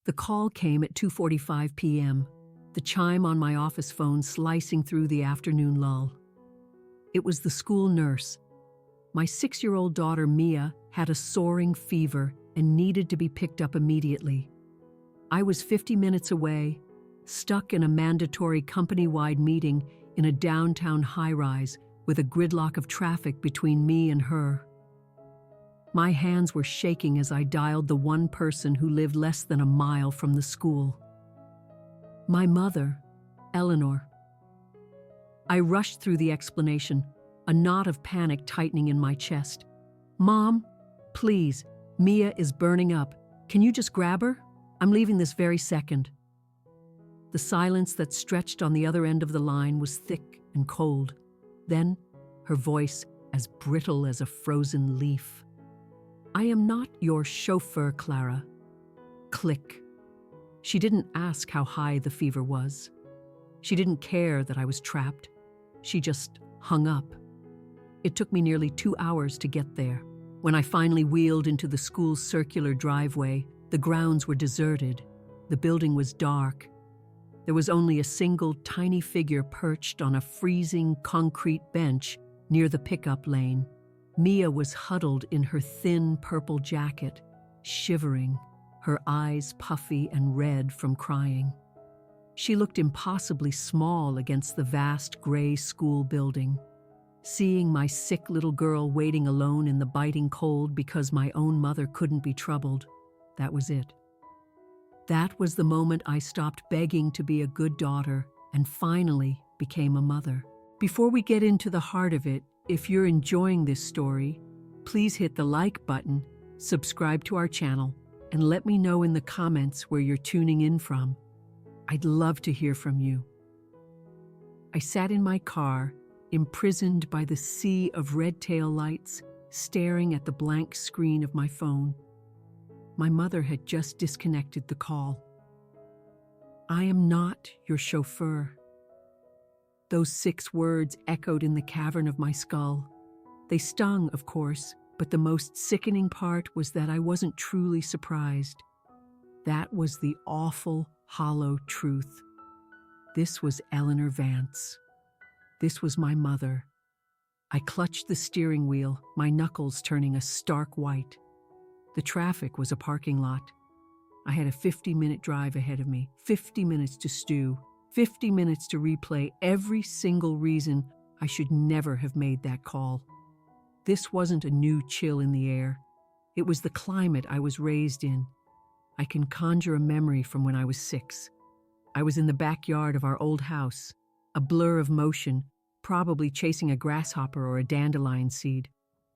The call came at 2:45 p.m., the chime on my office phone slicing through the afternoon lull. It was the school nurse. My 6-year-old daughter, Mia, had a soaring fever and needed to be picked up immediately. I was 50 minutes away, stuck in a mandatory company-wide meeting in a downtown high-rise with a gridlock of traffic between me and her. My hands were shaking as I dialed the one person who lived less than a mile from the school. My mother, Eleanor. I rushed through the explanation, a knot of panic tightening in my chest. "Mom, please, Mia is burning up. Can you just grab her? I'm leaving this very second." The silence that stretched on the other end of the line was thick and cold. Then, her voice as brittle as a frozen leaf. "I am not your chauffeur, Clara." Click. She didn't ask how high the fever was. She didn't care that I was trapped. She just hung up. It took me nearly 2 hours to get there. When I finally wheeled into the school's circular driveway, the grounds were deserted. The building was dark. There was only a single tiny figure perched on a freezing concrete bench near the pickup lane. Mia was huddled in her thin purple jacket, shivering, her eyes puffy and red from crying. She looked impossibly small against the vast gray school building. Seeing my sick little girl waiting alone in the biting cold because my own mother couldn't be troubled, that was it. That was the moment I stopped begging to be a good daughter and finally became a mother. Before we get into the heart of it, if you're enjoying this story, please hit the like button, subscribe to our channel, and let me know in the comments where you're tuning in from. I'd love to hear from you. I sat in my car, imprisoned by the sea of red tail lights, staring at the blank screen of my phone. My mother had just disconnected the call. "I am not your chauffeur." Those 6 words echoed in the cavern of my skull. They stung, of course, but the most sickening part was that I wasn't truly surprised. That was the awful, hollow truth. This was Eleanor Vance. This was my mother. I clutched the steering wheel, my knuckles turning a stark white. The traffic was a parking lot. I had a 50-minute drive ahead of me, 50 minutes to stew, 50 minutes to replay every single reason I should never have made that call. This wasn't a new chill in the air. It was the climate I was raised in. I can conjure a memory from when I was 6. I was in the backyard of our old house, a blur of motion, probably chasing a grasshopper or a dandelion seed.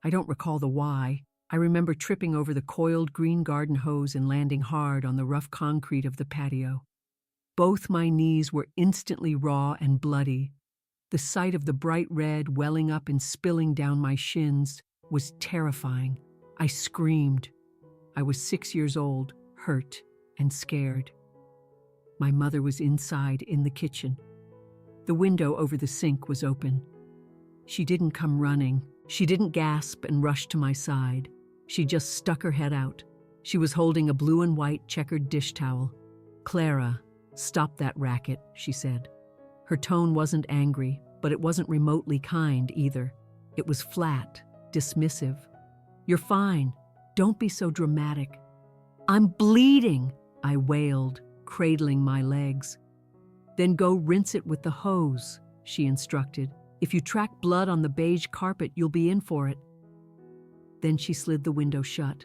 I don't recall the why. I remember tripping over the coiled green garden hose and landing hard on the rough concrete of the patio. Both my knees were instantly raw and bloody. The sight of the bright red welling up and spilling down my shins was terrifying. I screamed. I was 6 years old, hurt and scared. My mother was inside in the kitchen. The window over the sink was open. She didn't come running. She didn't gasp and rush to my side. She just stuck her head out. She was holding a blue and white checkered dish towel. "Clara, stop that racket," she said. Her tone wasn't angry, but it wasn't remotely kind either. It was flat, dismissive. "You're fine. Don't be so dramatic." "I'm bleeding," I wailed, cradling my legs. "Then go rinse it with the hose," she instructed. "If you track blood on the beige carpet, you'll be in for it." Then she slid the window shut.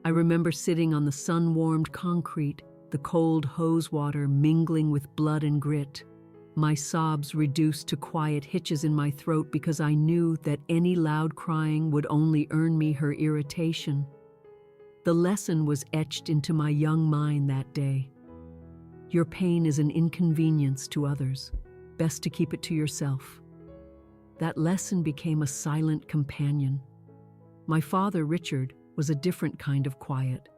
I remember sitting on the sun-warmed concrete, the cold hose water mingling with blood and grit. My sobs reduced to quiet hitches in my throat because I knew that any loud crying would only earn me her irritation. The lesson was etched into my young mind that day. Your pain is an inconvenience to others. Best to keep it to yourself. That lesson became a silent companion. My father, Richard, was a different kind of quiet.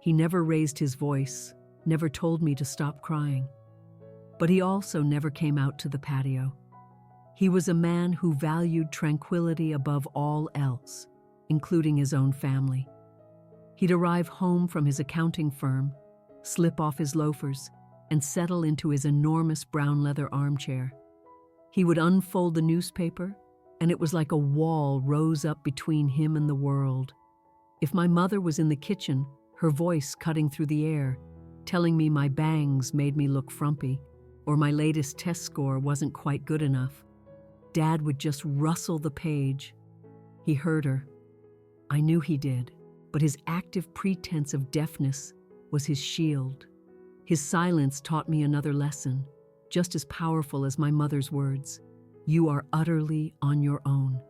He never raised his voice, never told me to stop crying. But he also never came out to the patio. He was a man who valued tranquility above all else, including his own family. He'd arrive home from his accounting firm, slip off his loafers, and settle into his enormous brown leather armchair. He would unfold the newspaper, and it was like a wall rose up between him and the world. If my mother was in the kitchen, her voice cutting through the air, telling me my bangs made me look frumpy, or my latest test score wasn't quite good enough, Dad would just rustle the page. He heard her. I knew he did, but his active pretense of deafness was his shield. His silence taught me another lesson, just as powerful as my mother's words. You are utterly on your own.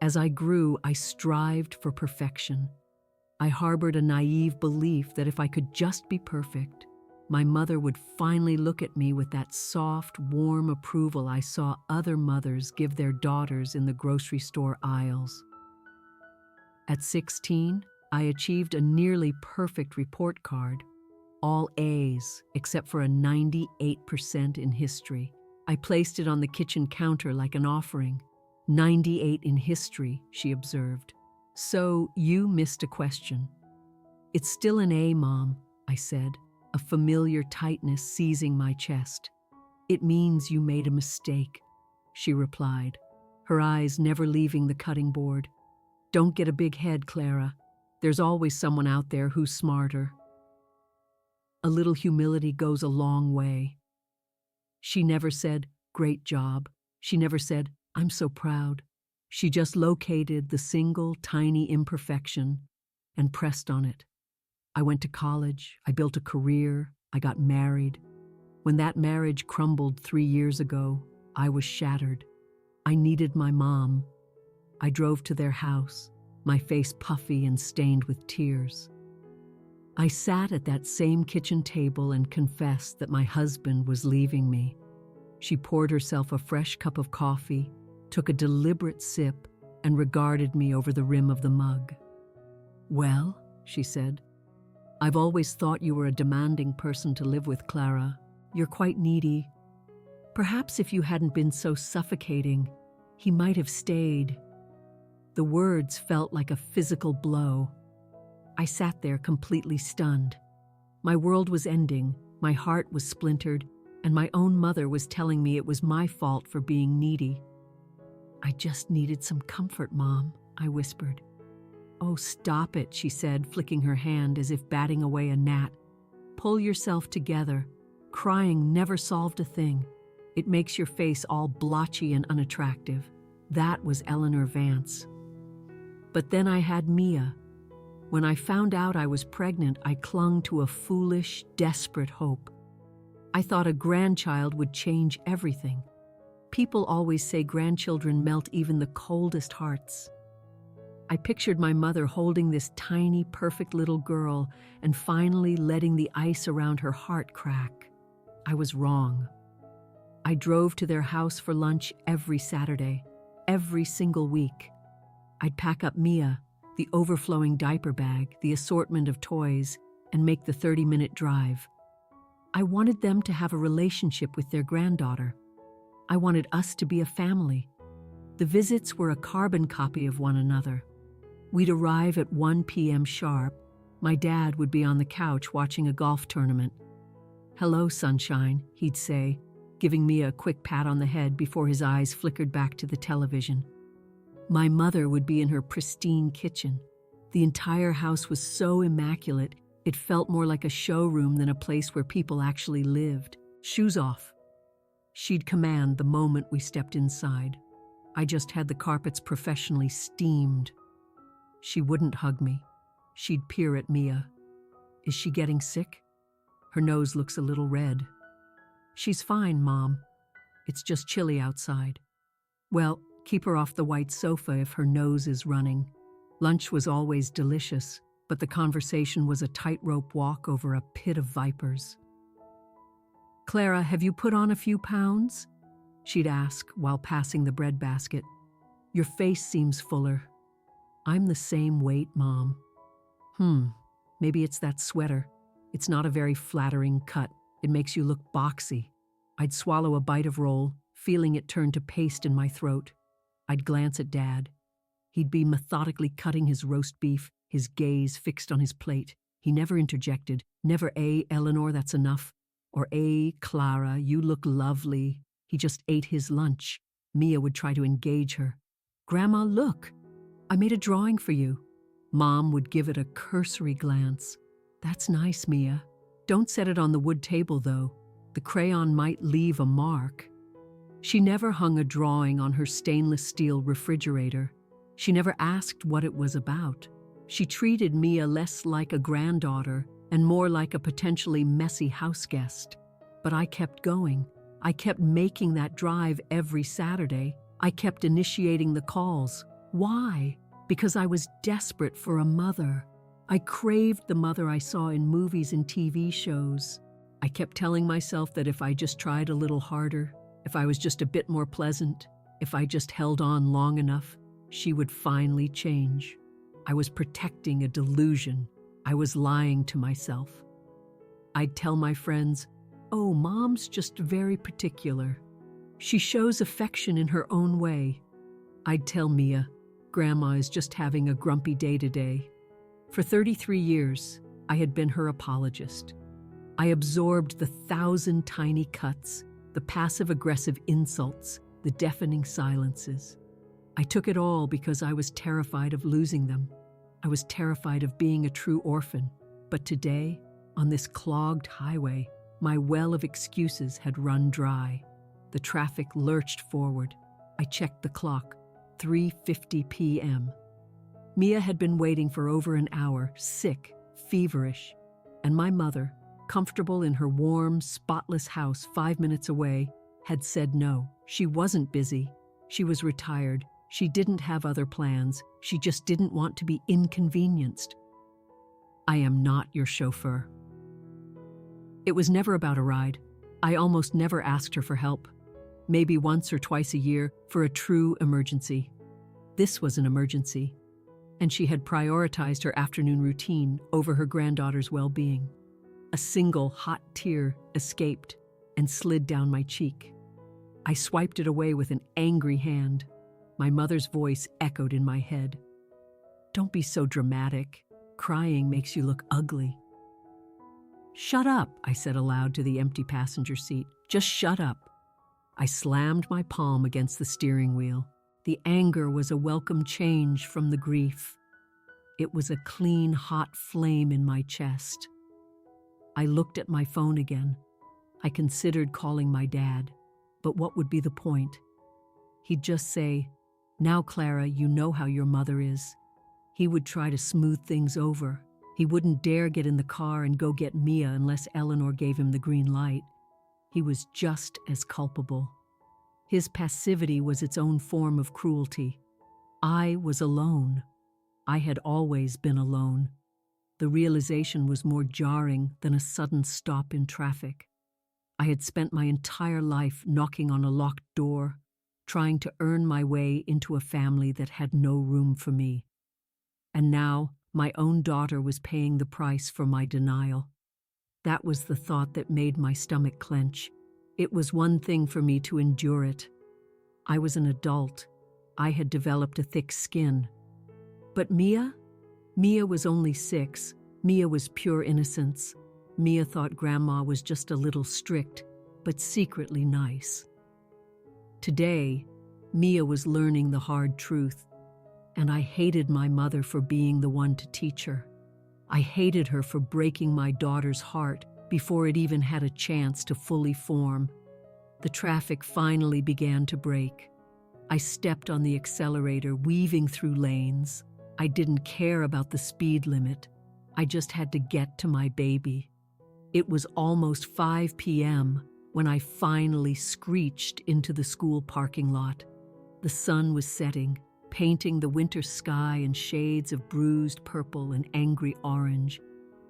As I grew, I strived for perfection. I harbored a naive belief that if I could just be perfect, my mother would finally look at me with that soft, warm approval I saw other mothers give their daughters in the grocery store aisles. At 16, I achieved a nearly perfect report card, all A's except for a 98% in history. I placed it on the kitchen counter like an offering. 98 in history, she observed. So you missed a question. It's still an A, Mom, I said, a familiar tightness seizing my chest. It means you made a mistake, she replied, her eyes never leaving the cutting board. Don't get a big head, Clara. There's always someone out there who's smarter. A little humility goes a long way. She never said, great job. She never said, I'm so proud. She just located the single tiny imperfection and pressed on it. I went to college, I built a career, I got married. When that marriage crumbled 3 years ago, I was shattered. I needed my mom. I drove to their house, my face puffy and stained with tears. I sat at that same kitchen table and confessed that my husband was leaving me. She poured herself a fresh cup of coffee, took a deliberate sip, and regarded me over the rim of the mug. Well, she said, I've always thought you were a demanding person to live with, Clara. You're quite needy. Perhaps if you hadn't been so suffocating, he might have stayed. The words felt like a physical blow. I sat there completely stunned. My world was ending, my heart was splintered, and my own mother was telling me it was my fault for being needy. I just needed some comfort, Mom, I whispered. Oh, stop it, she said, flicking her hand as if batting away a gnat. Pull yourself together. Crying never solved a thing. It makes your face all blotchy and unattractive. That was Eleanor Vance. But then I had Mia. When I found out I was pregnant, I clung to a foolish, desperate hope. I thought a grandchild would change everything. People always say grandchildren melt even the coldest hearts. I pictured my mother holding this tiny, perfect little girl and finally letting the ice around her heart crack. I was wrong. I drove to their house for lunch every Saturday, every single week. I'd pack up Mia, the overflowing diaper bag, the assortment of toys, and make the 30-minute drive. I wanted them to have a relationship with their granddaughter. I wanted us to be a family. The visits were a carbon copy of one another. We'd arrive at 1 p.m. sharp. My dad would be on the couch watching a golf tournament. Hello, sunshine, he'd say, giving me a quick pat on the head before his eyes flickered back to the television. My mother would be in her pristine kitchen. The entire house was so immaculate, it felt more like a showroom than a place where people actually lived. Shoes off. She'd command the moment we stepped inside. I just had the carpets professionally steamed. She wouldn't hug me. She'd peer at Mia. Is she getting sick? Her nose looks a little red. She's fine, Mom. It's just chilly outside. Well, keep her off the white sofa if her nose is running. Lunch was always delicious, but the conversation was a tightrope walk over a pit of vipers. Clara, have you put on a few pounds? She'd ask while passing the bread basket. Your face seems fuller. I'm the same weight, Mom. Maybe it's that sweater. It's not a very flattering cut. It makes you look boxy. I'd swallow a bite of roll, feeling it turn to paste in my throat. I'd glance at Dad. He'd be methodically cutting his roast beef, his gaze fixed on his plate. He never interjected, never Eleanor, that's enough, or Clara, you look lovely. He just ate his lunch. Mia would try to engage her. Grandma, look, I made a drawing for you. Mom would give it a cursory glance. That's nice, Mia. Don't set it on the wood table, though. The crayon might leave a mark. She never hung a drawing on her stainless steel refrigerator. She never asked what it was about. She treated Mia less like a granddaughter and more like a potentially messy house guest. But I kept going. I kept making that drive every Saturday. I kept initiating the calls. Why? Because I was desperate for a mother. I craved the mother I saw in movies and TV shows. I kept telling myself that if I just tried a little harder, if I was just a bit more pleasant, if I just held on long enough, she would finally change. I was protecting a delusion. I was lying to myself. I'd tell my friends, "Oh, Mom's just very particular. She shows affection in her own way." I'd tell Mia, "Grandma is just having a grumpy day today." For 33 years, I had been her apologist. I absorbed the 1,000 tiny cuts, the passive-aggressive insults, the deafening silences. I took it all because I was terrified of losing them. I was terrified of being a true orphan. But today, on this clogged highway, my well of excuses had run dry. The traffic lurched forward. I checked the clock. 3:50 p.m. Mia had been waiting for over an hour, sick, feverish, and my mother, comfortable in her warm, spotless house 5 minutes away, had said no. She wasn't busy. She was retired. She didn't have other plans. She just didn't want to be inconvenienced. I am not your chauffeur. It was never about a ride. I almost never asked her for help. Maybe once or twice a year for a true emergency. This was an emergency, and she had prioritized her afternoon routine over her granddaughter's well-being. A single hot tear escaped and slid down my cheek. I swiped it away with an angry hand. My mother's voice echoed in my head. "Don't be so dramatic. Crying makes you look ugly." "Shut up," I said aloud to the empty passenger seat. "Just shut up." I slammed my palm against the steering wheel. The anger was a welcome change from the grief. It was a clean, hot flame in my chest. I looked at my phone again. I considered calling my dad, but what would be the point? He'd just say, "Now, Clara, you know how your mother is." He would try to smooth things over. He wouldn't dare get in the car and go get Mia unless Eleanor gave him the green light. He was just as culpable. His passivity was its own form of cruelty. I was alone. I had always been alone. The realization was more jarring than a sudden stop in traffic. I had spent my entire life knocking on a locked door, trying to earn my way into a family that had no room for me. And now, my own daughter was paying the price for my denial. That was the thought that made my stomach clench. It was one thing for me to endure it. I was an adult. I had developed a thick skin. But Mia? Mia was only 6. Mia was pure innocence. Mia thought Grandma was just a little strict, but secretly nice. Today, Mia was learning the hard truth, and I hated my mother for being the one to teach her. I hated her for breaking my daughter's heart before it even had a chance to fully form. The traffic finally began to break. I stepped on the accelerator, weaving through lanes. I didn't care about the speed limit. I just had to get to my baby. It was almost 5 p.m. when I finally screeched into the school parking lot. The sun was setting, painting the winter sky in shades of bruised purple and angry orange.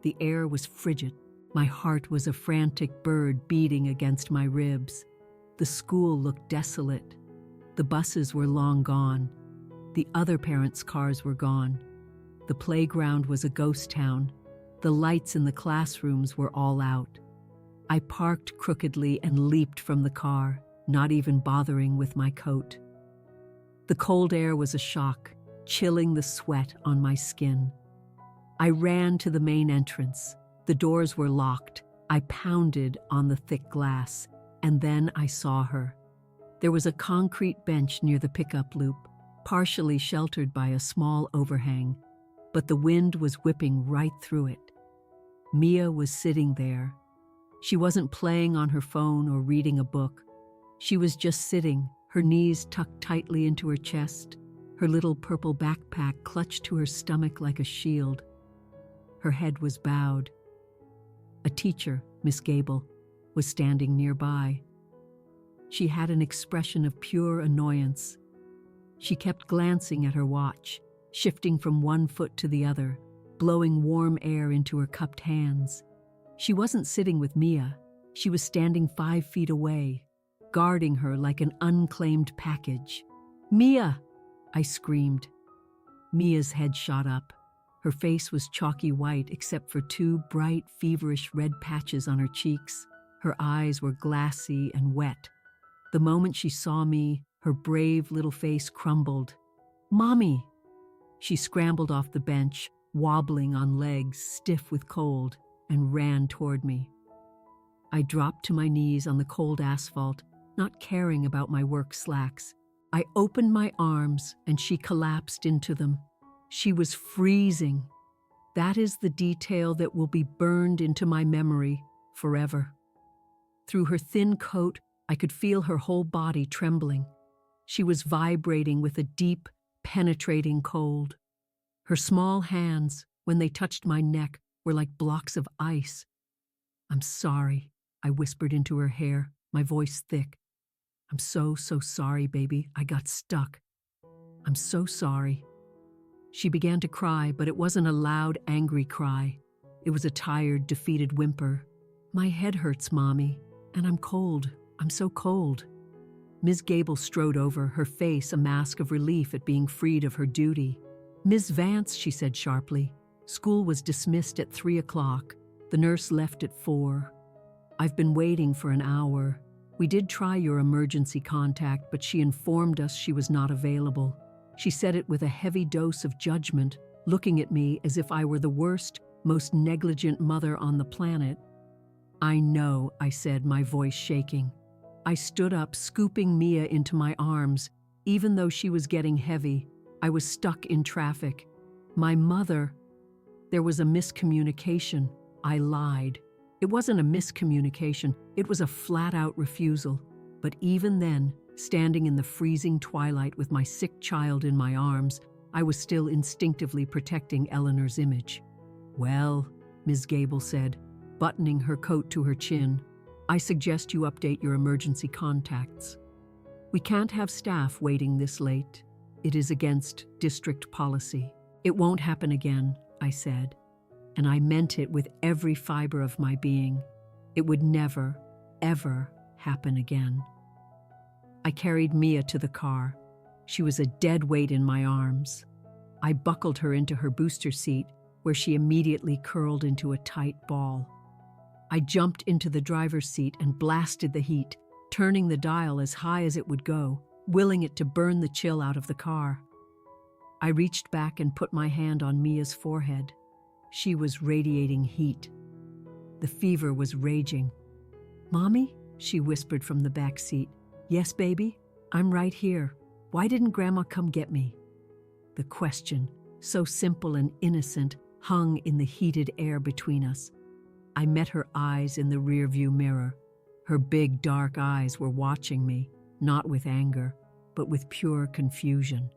The air was frigid. My heart was a frantic bird beating against my ribs. The school looked desolate. The buses were long gone. The other parents' cars were gone. The playground was a ghost town. The lights in the classrooms were all out. I parked crookedly and leaped from the car, not even bothering with my coat. The cold air was a shock, chilling the sweat on my skin. I ran to the main entrance. The doors were locked. I pounded on the thick glass, and then I saw her. There was a concrete bench near the pickup loop, partially sheltered by a small overhang, but the wind was whipping right through it. Mia was sitting there. She wasn't playing on her phone or reading a book. She was just sitting, her knees tucked tightly into her chest, her little purple backpack clutched to her stomach like a shield. Her head was bowed. A teacher, Miss Gable, was standing nearby. She had an expression of pure annoyance. She kept glancing at her watch, shifting from one foot to the other, blowing warm air into her cupped hands. She wasn't sitting with Mia. She was standing 5 feet away, guarding her like an unclaimed package. "Mia!" I screamed. Mia's head shot up. Her face was chalky white except for 2 bright, feverish red patches on her cheeks. Her eyes were glassy and wet. The moment she saw me, her brave little face crumbled. "Mommy!" She scrambled off the bench, wobbling on legs, stiff with cold, and ran toward me. I dropped to my knees on the cold asphalt, not caring about my work slacks. I opened my arms, and she collapsed into them. She was freezing. That is the detail that will be burned into my memory forever. Through her thin coat, I could feel her whole body trembling. She was vibrating with a deep, penetrating cold. Her small hands, when they touched my neck, were like blocks of ice. "I'm sorry," I whispered into her hair, my voice thick. "I'm so sorry, baby. I got stuck. I'm so sorry." She began to cry, but it wasn't a loud, angry cry. It was a tired, defeated whimper. "My head hurts, Mommy, and I'm cold. I'm so cold." Ms. Gable strode over, her face a mask of relief at being freed of her duty. "Ms. Vance," she said sharply. "School was dismissed at 3 o'clock. The nurse left at 4. I've been waiting for an hour. We did try your emergency contact, but she informed us she was not available." She said it with a heavy dose of judgment, looking at me as if I were the worst, most negligent mother on the planet. "I know," I said, my voice shaking. I stood up, scooping Mia into my arms. Even though she was getting heavy, I was stuck in traffic. "My mother..." There was a miscommunication. I lied. It wasn't a miscommunication, it was a flat-out refusal. But even then, standing in the freezing twilight with my sick child in my arms, I was still instinctively protecting Eleanor's image. "Well," Ms. Gable said, buttoning her coat to her chin, "I suggest you update your emergency contacts. We can't have staff waiting this late. It is against district policy." "It won't happen again," I said, and I meant it with every fiber of my being. It would never, ever happen again. I carried Mia to the car. She was a dead weight in my arms. I buckled her into her booster seat, where she immediately curled into a tight ball. I jumped into the driver's seat and blasted the heat, turning the dial as high as it would go, willing it to burn the chill out of the car. I reached back and put my hand on Mia's forehead. She was radiating heat. The fever was raging. "Mommy?" she whispered from the back seat. "Yes, baby? I'm right here. Why didn't Grandma come get me?" The question, so simple and innocent, hung in the heated air between us. I met her eyes in the rearview mirror. Her big, dark eyes were watching me, not with anger, but with pure confusion.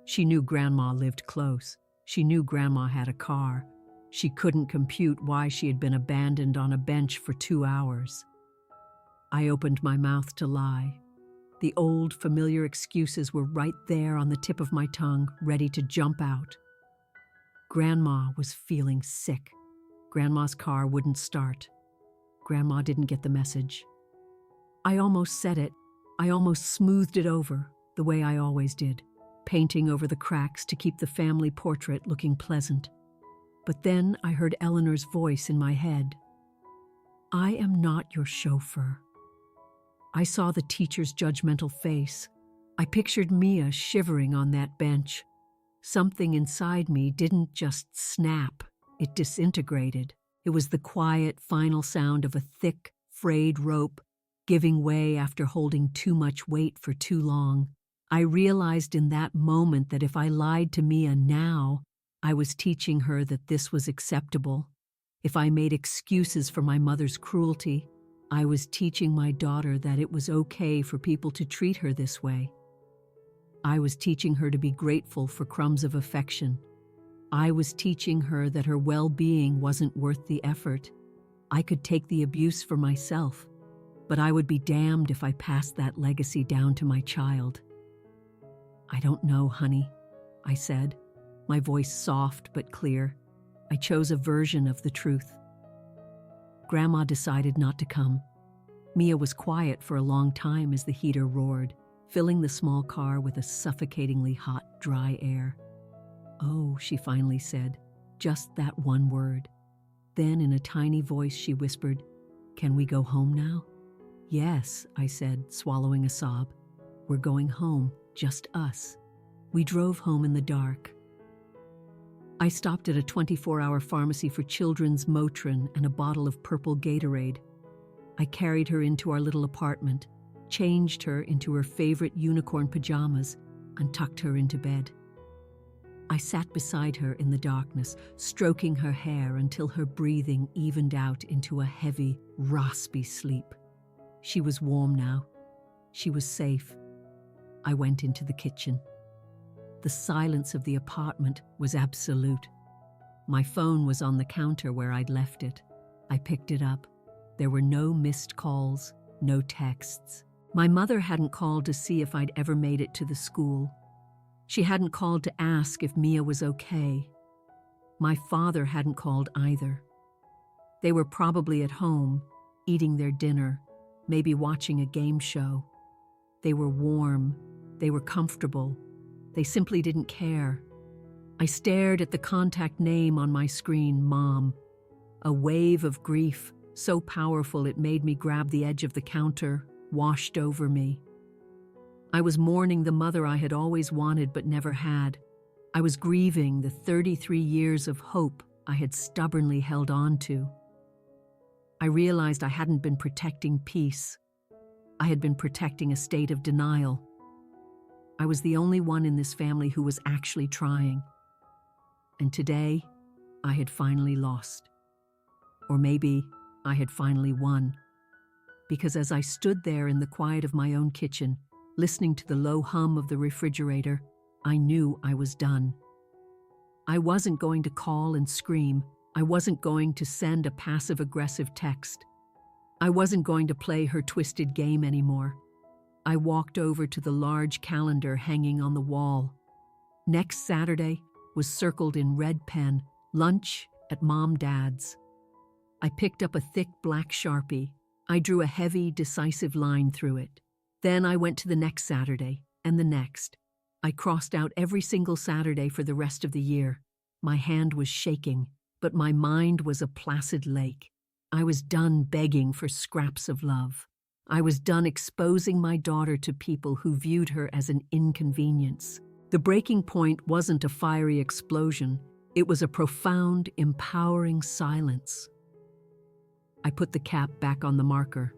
She knew Grandma lived close. She knew Grandma had a car. She couldn't compute why she had been abandoned on a bench for 2 hours. I opened my mouth to lie. The old, familiar excuses were right there on the tip of my tongue, ready to jump out. Grandma was feeling sick. Grandma's car wouldn't start. Grandma didn't get the message. I almost said it. I almost smoothed it over, the way I always did, painting over the cracks to keep the family portrait looking pleasant. But then I heard Eleanor's voice in my head. "I am not your chauffeur." I saw the teacher's judgmental face. I pictured Mia shivering on that bench. Something inside me didn't just snap, it disintegrated. It was the quiet, final sound of a thick, frayed rope giving way after holding too much weight for too long. I realized in that moment that if I lied to Mia now, I was teaching her that this was acceptable. If I made excuses for my mother's cruelty, I was teaching my daughter that it was okay for people to treat her this way. I was teaching her to be grateful for crumbs of affection. I was teaching her that her well-being wasn't worth the effort. I could take the abuse for myself, but I would be damned if I passed that legacy down to my child. "I don't know, honey," I said, my voice soft but clear. I chose a version of the truth. Grandma decided not to come. Mia was quiet for a long time as the heater roared, filling the small car with a suffocatingly hot, dry air. "Oh," she finally said, just that one word. Then in a tiny voice she whispered, "Can we go home now?" "Yes," I said, swallowing a sob. "We're going home, just us." We drove home in the dark. I stopped at a 24-hour pharmacy for children's Motrin and a bottle of purple Gatorade. I carried her into our little apartment, changed her into her favorite unicorn pajamas, and tucked her into bed. I sat beside her in the darkness, stroking her hair until her breathing evened out into a heavy, raspy sleep. She was warm now. She was safe. I went into the kitchen. The silence of the apartment was absolute. My phone was on the counter where I'd left it. I picked it up. There were no missed calls, no texts. My mother hadn't called to see if I'd ever made it to the school. She hadn't called to ask if Mia was okay. My father hadn't called either. They were probably at home, eating their dinner, maybe watching a game show. They were warm. They were comfortable. They simply didn't care. I stared at the contact name on my screen, Mom. A wave of grief, so powerful it made me grab the edge of the counter, washed over me. I was mourning the mother I had always wanted but never had. I was grieving the 33 years of hope I had stubbornly held on to. I realized I hadn't been protecting peace. I had been protecting a state of denial. I was the only one in this family who was actually trying. And today, I had finally lost. Or maybe I had finally won. Because as I stood there in the quiet of my own kitchen, listening to the low hum of the refrigerator, I knew I was done. I wasn't going to call and scream. I wasn't going to send a passive-aggressive text. I wasn't going to play her twisted game anymore. I walked over to the large calendar hanging on the wall. Next Saturday was circled in red pen, lunch at Mom-Dad's. I picked up a thick black Sharpie. I drew a heavy, decisive line through it. Then I went to the next Saturday, and the next. I crossed out every single Saturday for the rest of the year. My hand was shaking, but my mind was a placid lake. I was done begging for scraps of love. I was done exposing my daughter to people who viewed her as an inconvenience. The breaking point wasn't a fiery explosion. It was a profound, empowering silence. I put the cap back on the marker.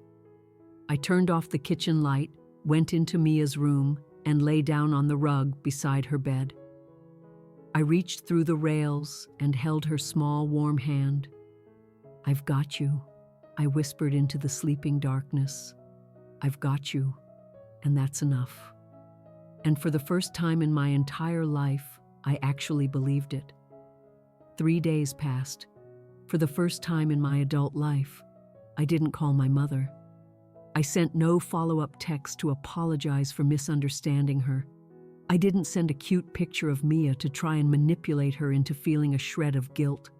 I turned off the kitchen light, went into Mia's room, and lay down on the rug beside her bed. I reached through the rails and held her small, warm hand. "I've got you," I whispered into the sleeping darkness. "I've got you, and that's enough." And for the first time in my entire life, I actually believed it. 3 days passed. For the first time in my adult life, I didn't call my mother. I sent no follow-up text to apologize for misunderstanding her. I didn't send a cute picture of Mia to try and manipulate her into feeling a shred of guilt.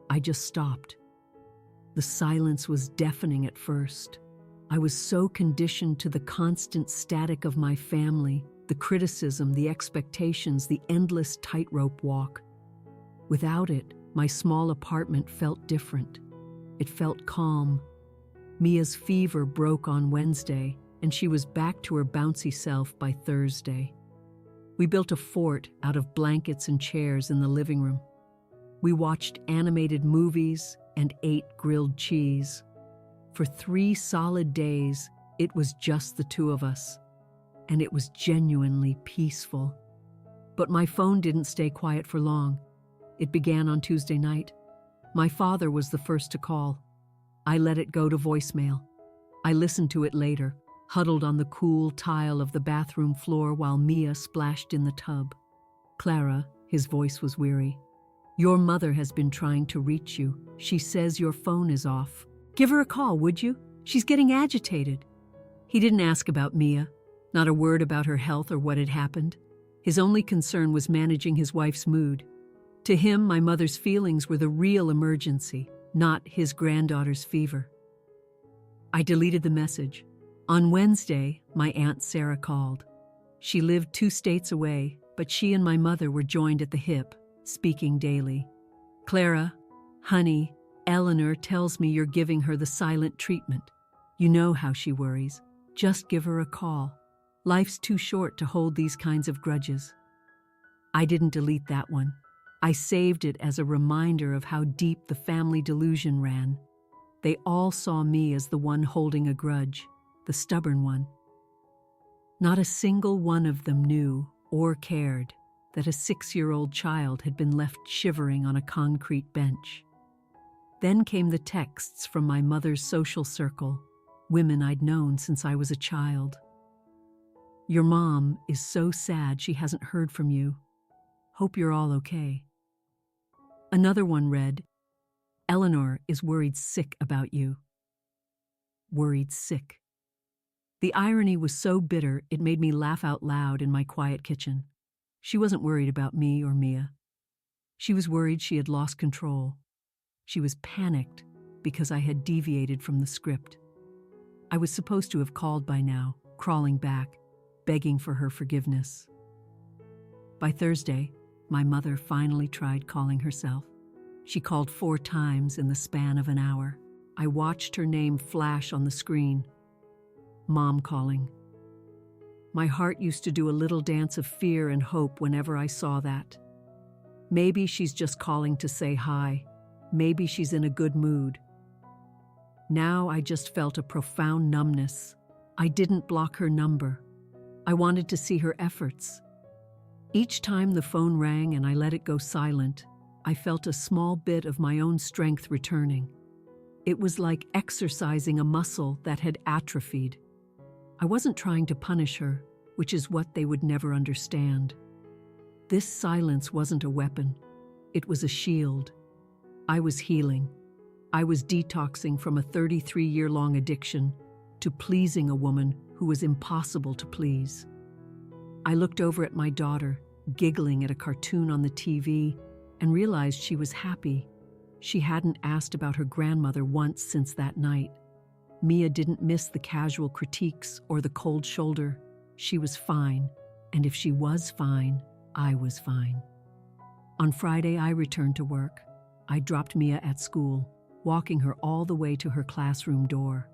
I just stopped. The silence was deafening at first. I was so conditioned to the constant static of my family, the criticism, the expectations, the endless tightrope walk. Without it, my small apartment felt different. It felt calm. Mia's fever broke on Wednesday, and she was back to her bouncy self by Thursday. We built a fort out of blankets and chairs in the living room. We watched animated movies and ate grilled cheese. For 3 solid days, it was just the two of us, and it was genuinely peaceful. But my phone didn't stay quiet for long. It began on Tuesday night. My father was the first to call. I let it go to voicemail. I listened to it later, huddled on the cool tile of the bathroom floor while Mia splashed in the tub. "Clara," his voice was weary. "Your mother has been trying to reach you. She says your phone is off. Give her a call, would you? She's getting agitated." He didn't ask about Mia, not a word about her health or what had happened. His only concern was managing his wife's mood. To him, my mother's feelings were the real emergency, not his granddaughter's fever. I deleted the message. On Wednesday, my Aunt Sarah called. She lived 2 states away, but she and my mother were joined at the hip, speaking daily. "Clara, honey, Eleanor tells me you're giving her the silent treatment. You know how she worries. Just give her a call. Life's too short to hold these kinds of grudges." I didn't delete that one. I saved it as a reminder of how deep the family delusion ran. They all saw me as the one holding a grudge, the stubborn one. Not a single one of them knew or cared that a 6-year-old child had been left shivering on a concrete bench. Then came the texts from my mother's social circle, women I'd known since I was a child. "Your mom is so sad she hasn't heard from you. Hope you're all okay." Another one read, "Eleanor is worried sick about you." Worried sick. The irony was so bitter it made me laugh out loud in my quiet kitchen. She wasn't worried about me or Mia. She was worried she had lost control. She was panicked because I had deviated from the script. I was supposed to have called by now, crawling back, begging for her forgiveness. By Thursday, my mother finally tried calling herself. She called 4 times in the span of an hour. I watched her name flash on the screen. Mom calling. My heart used to do a little dance of fear and hope whenever I saw that. Maybe she's just calling to say hi. Maybe she's in a good mood. Now I just felt a profound numbness. I didn't block her number. I wanted to see her efforts. Each time the phone rang and I let it go silent, I felt a small bit of my own strength returning. It was like exercising a muscle that had atrophied. I wasn't trying to punish her, which is what they would never understand. This silence wasn't a weapon. It was a shield. I was healing. I was detoxing from a 33-year-long addiction to pleasing a woman who was impossible to please. I looked over at my daughter, giggling at a cartoon on the TV, and realized she was happy. She hadn't asked about her grandmother once since that night. Mia didn't miss the casual critiques or the cold shoulder. She was fine, and if she was fine, I was fine. On Friday, I returned to work. I dropped Mia at school, walking her all the way to her classroom door.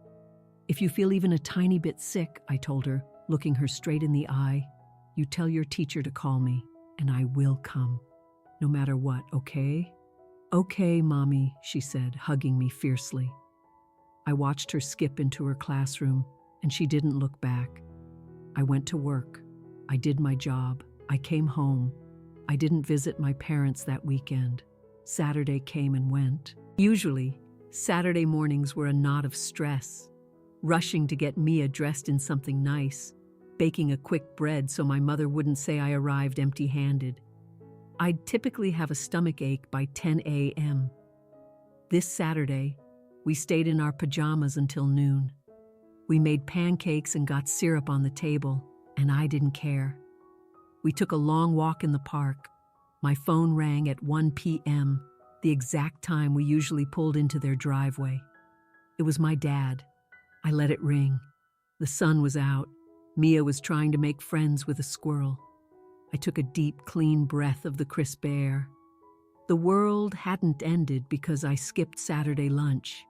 "If you feel even a tiny bit sick," I told her, looking her straight in the eye, "you tell your teacher to call me, and I will come. No matter what, okay?" "Okay, Mommy," she said, hugging me fiercely. I watched her skip into her classroom, and she didn't look back. I went to work. I did my job. I came home. I didn't visit my parents that weekend. Saturday came and went. Usually, Saturday mornings were a knot of stress. Rushing to get Mia dressed in something nice, baking a quick bread so my mother wouldn't say I arrived empty-handed. I'd typically have a stomach ache by 10 a.m. This Saturday, we stayed in our pajamas until noon. We made pancakes and got syrup on the table, and I didn't care. We took a long walk in the park. My phone rang at 1 p.m., the exact time we usually pulled into their driveway. It was my dad. I let it ring. The sun was out. Mia was trying to make friends with a squirrel. I took a deep, clean breath of the crisp air. The world hadn't ended because I skipped Saturday lunch.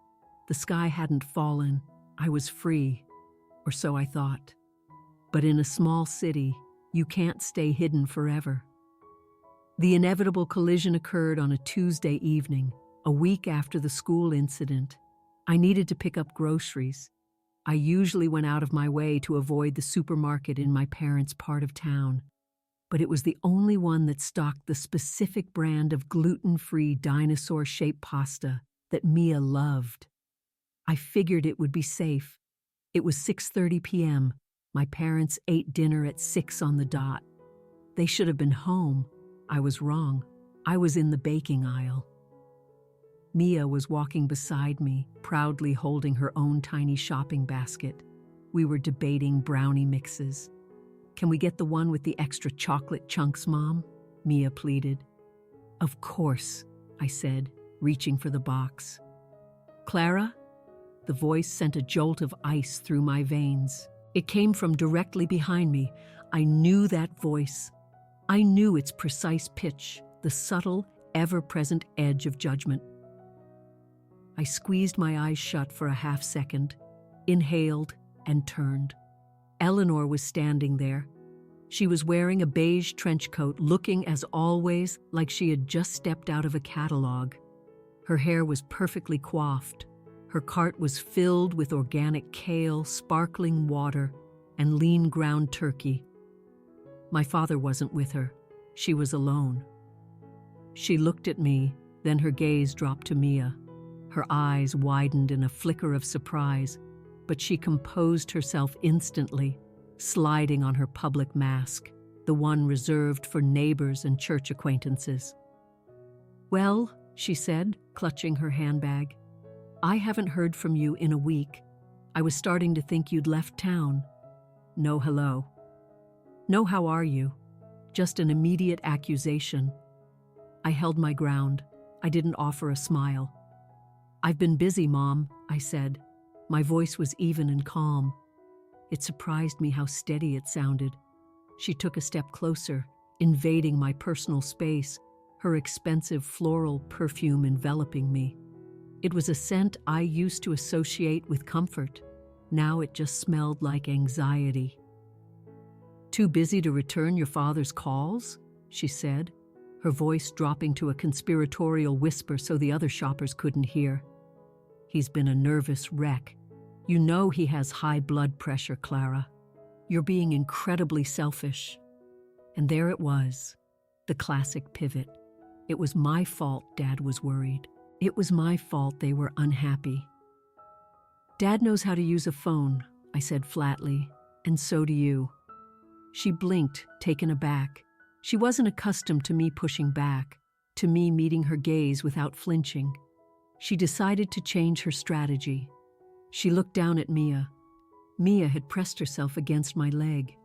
The sky hadn't fallen. I was free, or so I thought. But in a small city, You can't stay hidden forever. The inevitable collision occurred on a Tuesday evening, a week after the school incident. I needed to pick up groceries. I usually went out of my way to avoid the supermarket in my parents' part of town, but it was the only one that stocked the specific brand of gluten-free dinosaur-shaped pasta that Mia loved. I figured it would be safe. It was 6:30 p.m. My parents ate dinner at 6 on the dot. They should have been home. I was wrong. I was in the baking aisle. Mia was walking beside me, proudly holding her own tiny shopping basket. We were debating brownie mixes. "Can we get the one with the extra chocolate chunks, Mom?" Mia pleaded. "Of course," I said, reaching for the box. "Clara?" The voice sent a jolt of ice through my veins. It came from directly behind me. I knew that voice. I knew its precise pitch, the subtle, ever-present edge of judgment. I squeezed my eyes shut for a half second, inhaled, and turned. Eleanor was standing there. She was wearing a beige trench coat, looking, as always, like she had just stepped out of a catalog. Her hair was perfectly coiffed. Her cart was filled with organic kale, sparkling water, and lean ground turkey. My father wasn't with her. She was alone. She looked at me, then her gaze dropped to Mia. Her eyes widened in a flicker of surprise, but she composed herself instantly, sliding on her public mask, the one reserved for neighbors and church acquaintances. "Well," she said, clutching her handbag, "I haven't heard from you in a week. I was starting to think you'd left town. No hello. No how are you. Just an immediate accusation." I held my ground. I didn't offer a smile. "I've been busy, Mom," I said. My voice was even and calm. It surprised me how steady it sounded. She took a step closer, invading my personal space, her expensive floral perfume enveloping me. It was a scent I used to associate with comfort. Now it just smelled like anxiety. "Too busy to return your father's calls?" she said, her voice dropping to a conspiratorial whisper so the other shoppers couldn't hear. "He's been a nervous wreck. You know he has high blood pressure, Clara. You're being incredibly selfish." And there it was, the classic pivot. It was my fault Dad was worried. It was my fault they were unhappy. "Dad knows how to use a phone," I said flatly, "and so do you." She blinked, taken aback. She wasn't accustomed to me pushing back, to me meeting her gaze without flinching. She decided to change her strategy. She looked down at Mia. Mia had pressed herself against my leg.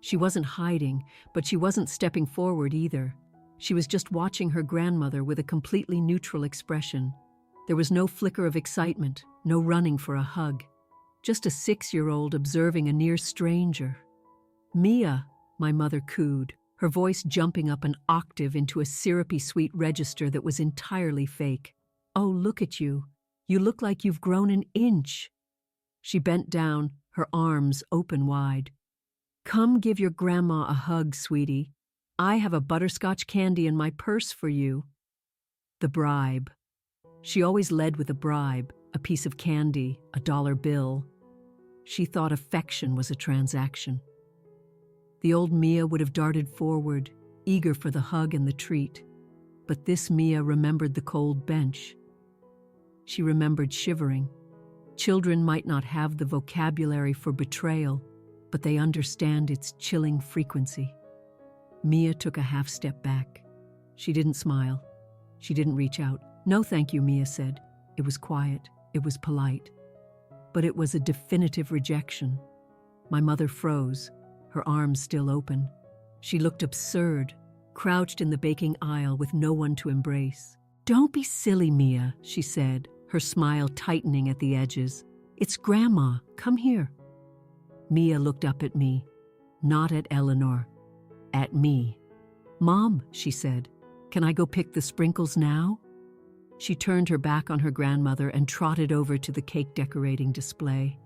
She wasn't hiding, but she wasn't stepping forward either. She was just watching her grandmother with a completely neutral expression. There was no flicker of excitement, no running for a hug. Just a 6-year-old observing a near stranger. "Mia," my mother cooed, her voice jumping up an octave into a syrupy sweet register that was entirely fake. "Oh, look at you. You look like you've grown an inch." She bent down, her arms open wide. "Come give your grandma a hug, sweetie. I have a butterscotch candy in my purse for you." The bribe. She always led with a bribe, a piece of candy, a dollar bill. She thought affection was a transaction. The old Mia would have darted forward, eager for the hug and the treat. But this Mia remembered the cold bench. She remembered shivering. Children might not have the vocabulary for betrayal, but they understand its chilling frequency. Mia took a half step back. She didn't smile. She didn't reach out. "No, thank you," Mia said. It was quiet. It was polite. But it was a definitive rejection. My mother froze, her arms still open. She looked absurd, crouched in the baking aisle with no one to embrace. "Don't be silly, Mia," she said, her smile tightening at the edges. "It's Grandma. Come here." Mia looked up at me, not at Eleanor, at me. "Mom," she said, "can I go pick the sprinkles now?" She turned her back on her grandmother and trotted over to the cake decorating display,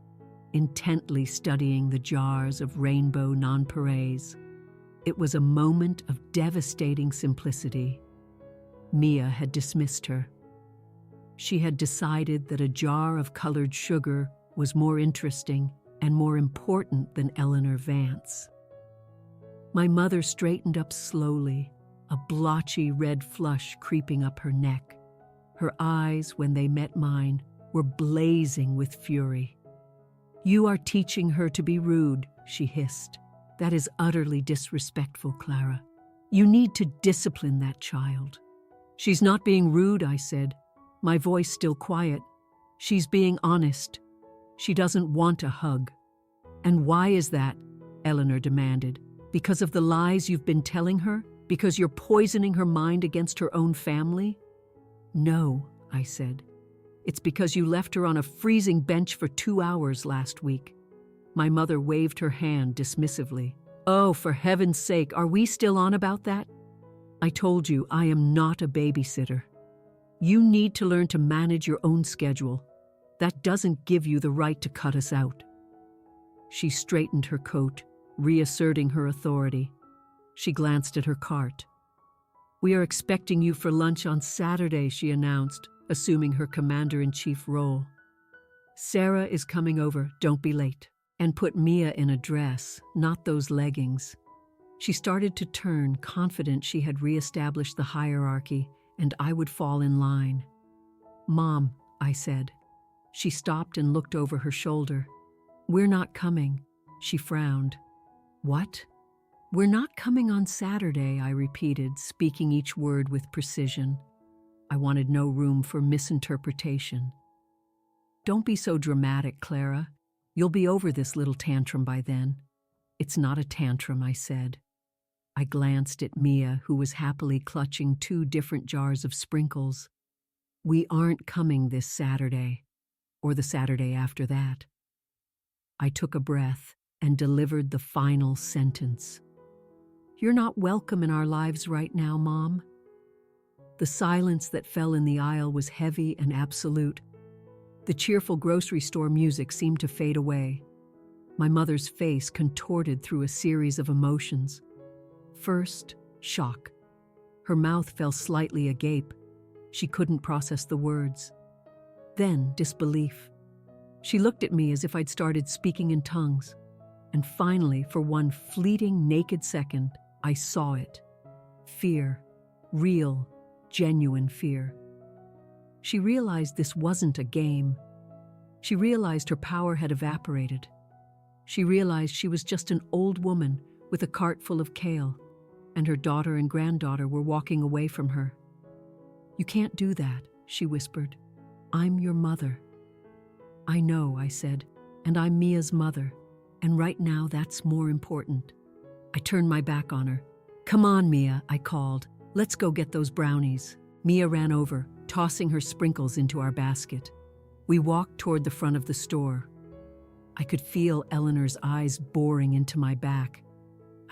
intently studying the jars of rainbow nonpareils. It was a moment of devastating simplicity. Mia had dismissed her. She had decided that a jar of colored sugar was more interesting and more important than Eleanor Vance. My mother straightened up slowly, a blotchy red flush creeping up her neck. Her eyes, when they met mine, were blazing with fury. "You are teaching her to be rude," she hissed. "That is utterly disrespectful, Clara. You need to discipline that child." "She's not being rude," I said, my voice still quiet. "She's being honest. She doesn't want a hug." "And why is that?" Eleanor demanded. "Because of the lies you've been telling her? Because you're poisoning her mind against her own family?" "No," I said. "It's because you left her on a freezing bench for 2 hours last week." My mother waved her hand dismissively. "Oh, for heaven's sake, are we still on about that? I told you I am not a babysitter. You need to learn to manage your own schedule. That doesn't give you the right to cut us out." She straightened her coat, reasserting her authority. She glanced at her cart. "We are expecting you for lunch on Saturday," she announced, assuming her commander-in-chief role. "Sarah is coming over, don't be late." And put Mia in a dress, not those leggings. She started to turn, confident she had reestablished the hierarchy, and I would fall in line. "Mom," I said. She stopped and looked over her shoulder. "We're not coming." She frowned. "What?" "We're not coming on Saturday," I repeated, speaking each word with precision. I wanted no room for misinterpretation. "Don't be so dramatic, Clara. You'll be over this little tantrum by then." "It's not a tantrum," I said. I glanced at Mia, who was happily clutching 2 different jars of sprinkles. "We aren't coming this Saturday, or the Saturday after that." I took a breath and delivered the final sentence. "You're not welcome in our lives right now, Mom." The silence that fell in the aisle was heavy and absolute. The cheerful grocery store music seemed to fade away. My mother's face contorted through a series of emotions. First, shock. Her mouth fell slightly agape. She couldn't process the words. Then, disbelief. She looked at me as if I'd started speaking in tongues. And finally, for one fleeting, naked second, I saw it. Fear. Real, genuine fear. She realized this wasn't a game. She realized her power had evaporated. She realized she was just an old woman with a cart full of kale, and her daughter and granddaughter were walking away from her. "You can't do that," she whispered. "I'm your mother." "I know," I said, "and I'm Mia's mother, and right now that's more important." I turned my back on her. "Come on, Mia," I called. "Let's go get those brownies." Mia ran over, tossing her sprinkles into our basket. We walked toward the front of the store. I could feel Eleanor's eyes boring into my back.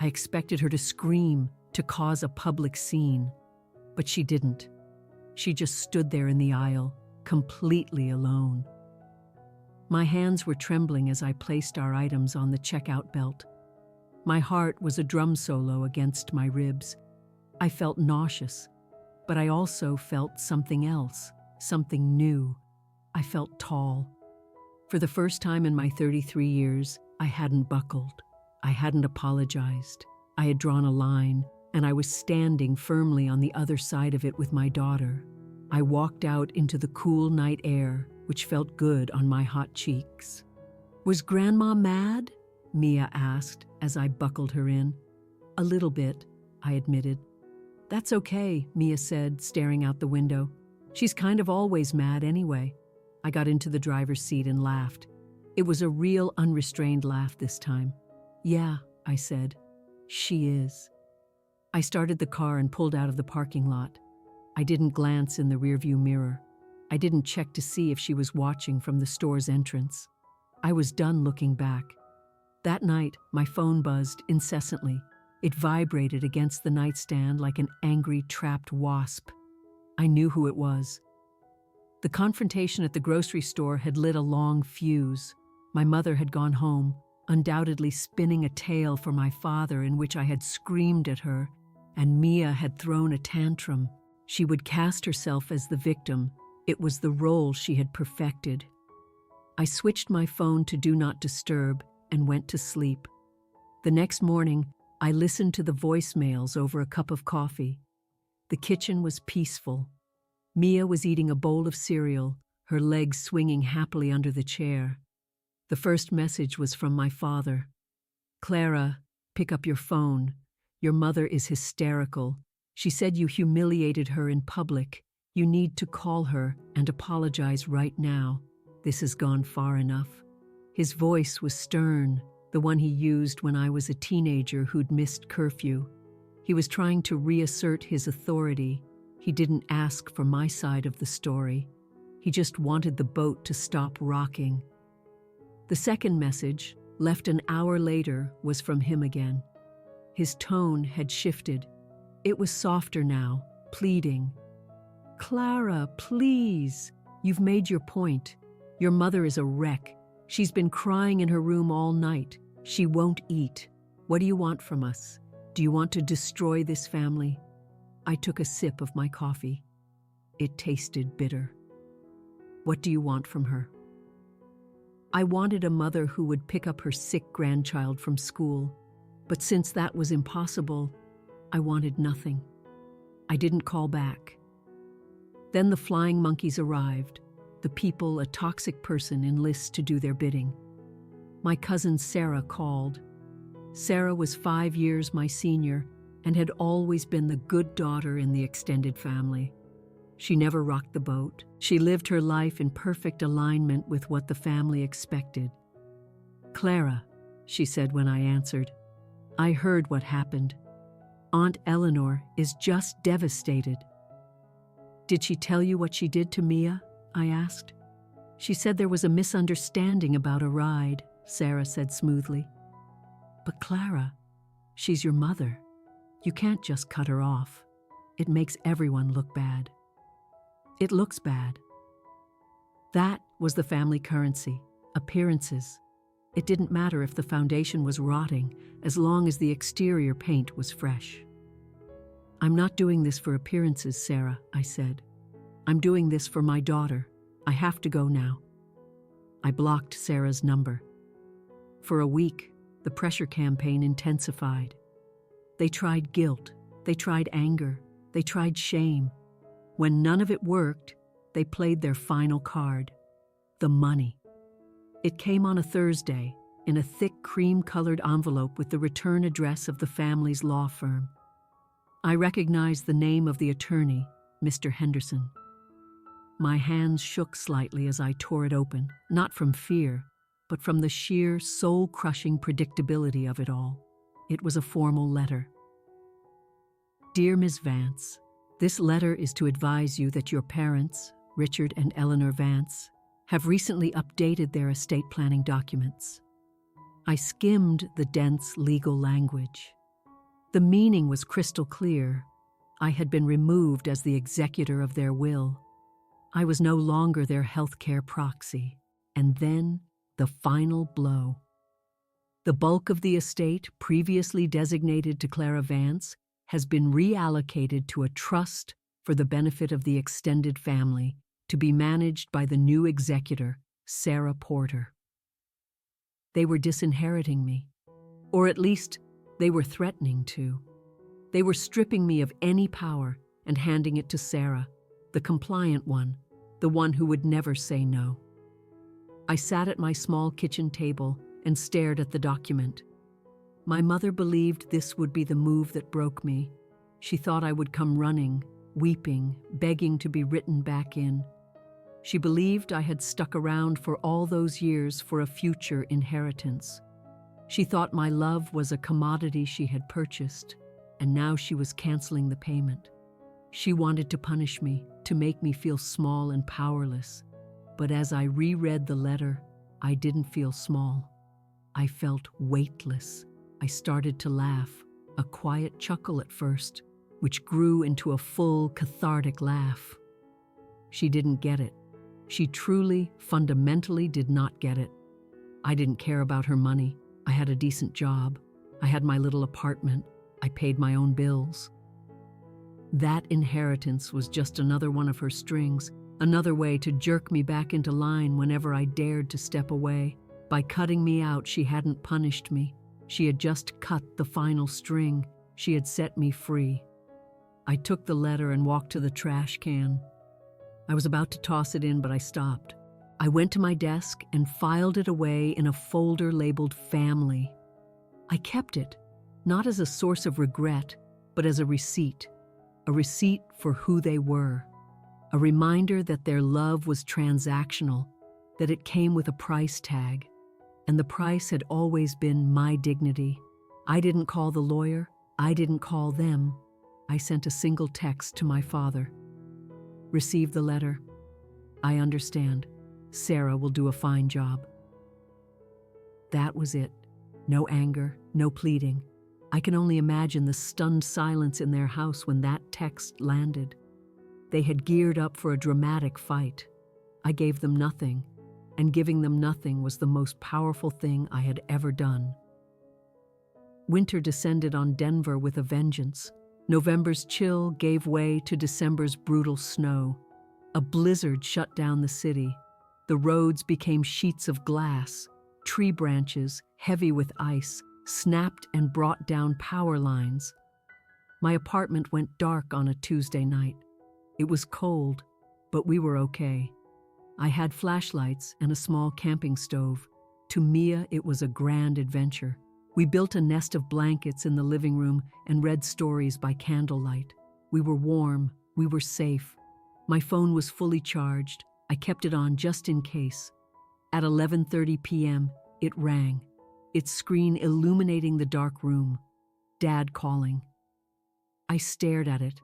I expected her to scream, to cause a public scene. But she didn't. She just stood there in the aisle, completely alone. My hands were trembling as I placed our items on the checkout belt. My heart was a drum solo against my ribs. I felt nauseous, but I also felt something else, something new. I felt tall. For the first time in my 33 years, I hadn't buckled. I hadn't apologized. I had drawn a line, and I was standing firmly on the other side of it with my daughter. I walked out into the cool night air, which felt good on my hot cheeks. "Was Grandma mad?" Mia asked as I buckled her in. "A little bit," I admitted. "That's okay," Mia said, staring out the window. "She's kind of always mad anyway." I got into the driver's seat and laughed. It was a real unrestrained laugh this time. "Yeah," I said. "She is." I started the car and pulled out of the parking lot. I didn't glance in the rearview mirror. I didn't check to see if she was watching from the store's entrance. I was done looking back. That night, my phone buzzed incessantly. It vibrated against the nightstand like an angry, trapped wasp. I knew who it was. The confrontation at the grocery store had lit a long fuse. My mother had gone home, undoubtedly spinning a tale for my father in which I had screamed at her, and Mia had thrown a tantrum. She would cast herself as the victim. It was the role she had perfected. I switched my phone to Do Not Disturb and went to sleep. The next morning, I listened to the voicemails over a cup of coffee. The kitchen was peaceful. Mia was eating a bowl of cereal, her legs swinging happily under the chair. The first message was from my father. "Clara, pick up your phone. Your mother is hysterical. She said you humiliated her in public. You need to call her and apologize right now. This has gone far enough." His voice was stern, the one he used when I was a teenager who'd missed curfew. He was trying to reassert his authority. He didn't ask for my side of the story. He just wanted the boat to stop rocking. The second message, left an hour later, was from him again. His tone had shifted. It was softer now, pleading. "Clara, please. You've made your point. Your mother is a wreck. She's been crying in her room all night. She won't eat. What do you want from us? Do you want to destroy this family?" I took a sip of my coffee. It tasted bitter. "What do you want from her?" I wanted a mother who would pick up her sick grandchild from school, but since that was impossible, I wanted nothing. I didn't call back. Then the flying monkeys arrived, the people a toxic person enlists to do their bidding. My cousin Sarah called. Sarah was 5 years my senior and had always been the good daughter in the extended family. She never rocked the boat. She lived her life in perfect alignment with what the family expected. "Clara," she said when I answered, "I heard what happened. Aunt Eleanor is just devastated." "Did she tell you what she did to Mia?" I asked. "She said there was a misunderstanding about a ride," Sarah said smoothly. "But Clara, she's your mother. You can't just cut her off. It makes everyone look bad." "It looks bad." That was the family currency, appearances. It didn't matter if the foundation was rotting, as long as the exterior paint was fresh. "I'm not doing this for appearances, Sarah," I said. "I'm doing this for my daughter. I have to go now." I blocked Sarah's number. For a week, the pressure campaign intensified. They tried guilt, they tried anger, they tried shame. When none of it worked, they played their final card, the money. It came on a Thursday, in a thick cream-colored envelope with the return address of the family's law firm. I recognized the name of the attorney, Mr. Henderson. My hands shook slightly as I tore it open, not from fear, but from the sheer, soul-crushing predictability of it all. It was a formal letter. "Dear Ms. Vance, this letter is to advise you that your parents, Richard and Eleanor Vance, have recently updated their estate planning documents." I skimmed the dense legal language. The meaning was crystal clear. I had been removed as the executor of their will. I was no longer their healthcare proxy. And then, the final blow. The bulk of the estate, previously designated to Clara Vance, has been reallocated to a trust for the benefit of the extended family, to be managed by the new executor, Sarah Porter. They were disinheriting me, or at least they were threatening to. They were stripping me of any power and handing it to Sarah, the compliant one, the one who would never say no. I sat at my small kitchen table and stared at the document. My mother believed this would be the move that broke me. She thought I would come running, weeping, begging to be written back in. She believed I had stuck around for all those years for a future inheritance. She thought my love was a commodity she had purchased, and now she was canceling the payment. She wanted to punish me, to make me feel small and powerless. But as I reread the letter, I didn't feel small. I felt weightless. I started to laugh, a quiet chuckle at first, which grew into a full, cathartic laugh. She didn't get it. She truly, fundamentally did not get it. I didn't care about her money. I had a decent job. I had my little apartment. I paid my own bills. That inheritance was just another one of her strings, another way to jerk me back into line whenever I dared to step away. By cutting me out, she hadn't punished me. She had just cut the final string. She had set me free. I took the letter and walked to the trash can. I was about to toss it in, but I stopped. I went to my desk and filed it away in a folder labeled Family. I kept it, not as a source of regret, but as a receipt for who they were, a reminder that their love was transactional, that it came with a price tag, and the price had always been my dignity. I didn't call the lawyer. I didn't call them. I sent a single text to my father. Receive the letter. I understand. Sarah will do a fine job. That was it. No anger, no pleading. I can only imagine the stunned silence in their house when that text landed. They had geared up for a dramatic fight. I gave them nothing, and giving them nothing was the most powerful thing I had ever done. Winter descended on Denver with a vengeance. November's chill gave way to December's brutal snow. A blizzard shut down the city. The roads became sheets of glass. Tree branches, heavy with ice, snapped and brought down power lines. My apartment went dark on a Tuesday night. It was cold, but we were okay. I had flashlights and a small camping stove. To Mia, it was a grand adventure. We built a nest of blankets in the living room and read stories by candlelight. We were warm. We were safe. My phone was fully charged. I kept it on just in case. At 11:30 p.m., it rang, its screen illuminating the dark room. Dad calling. I stared at it.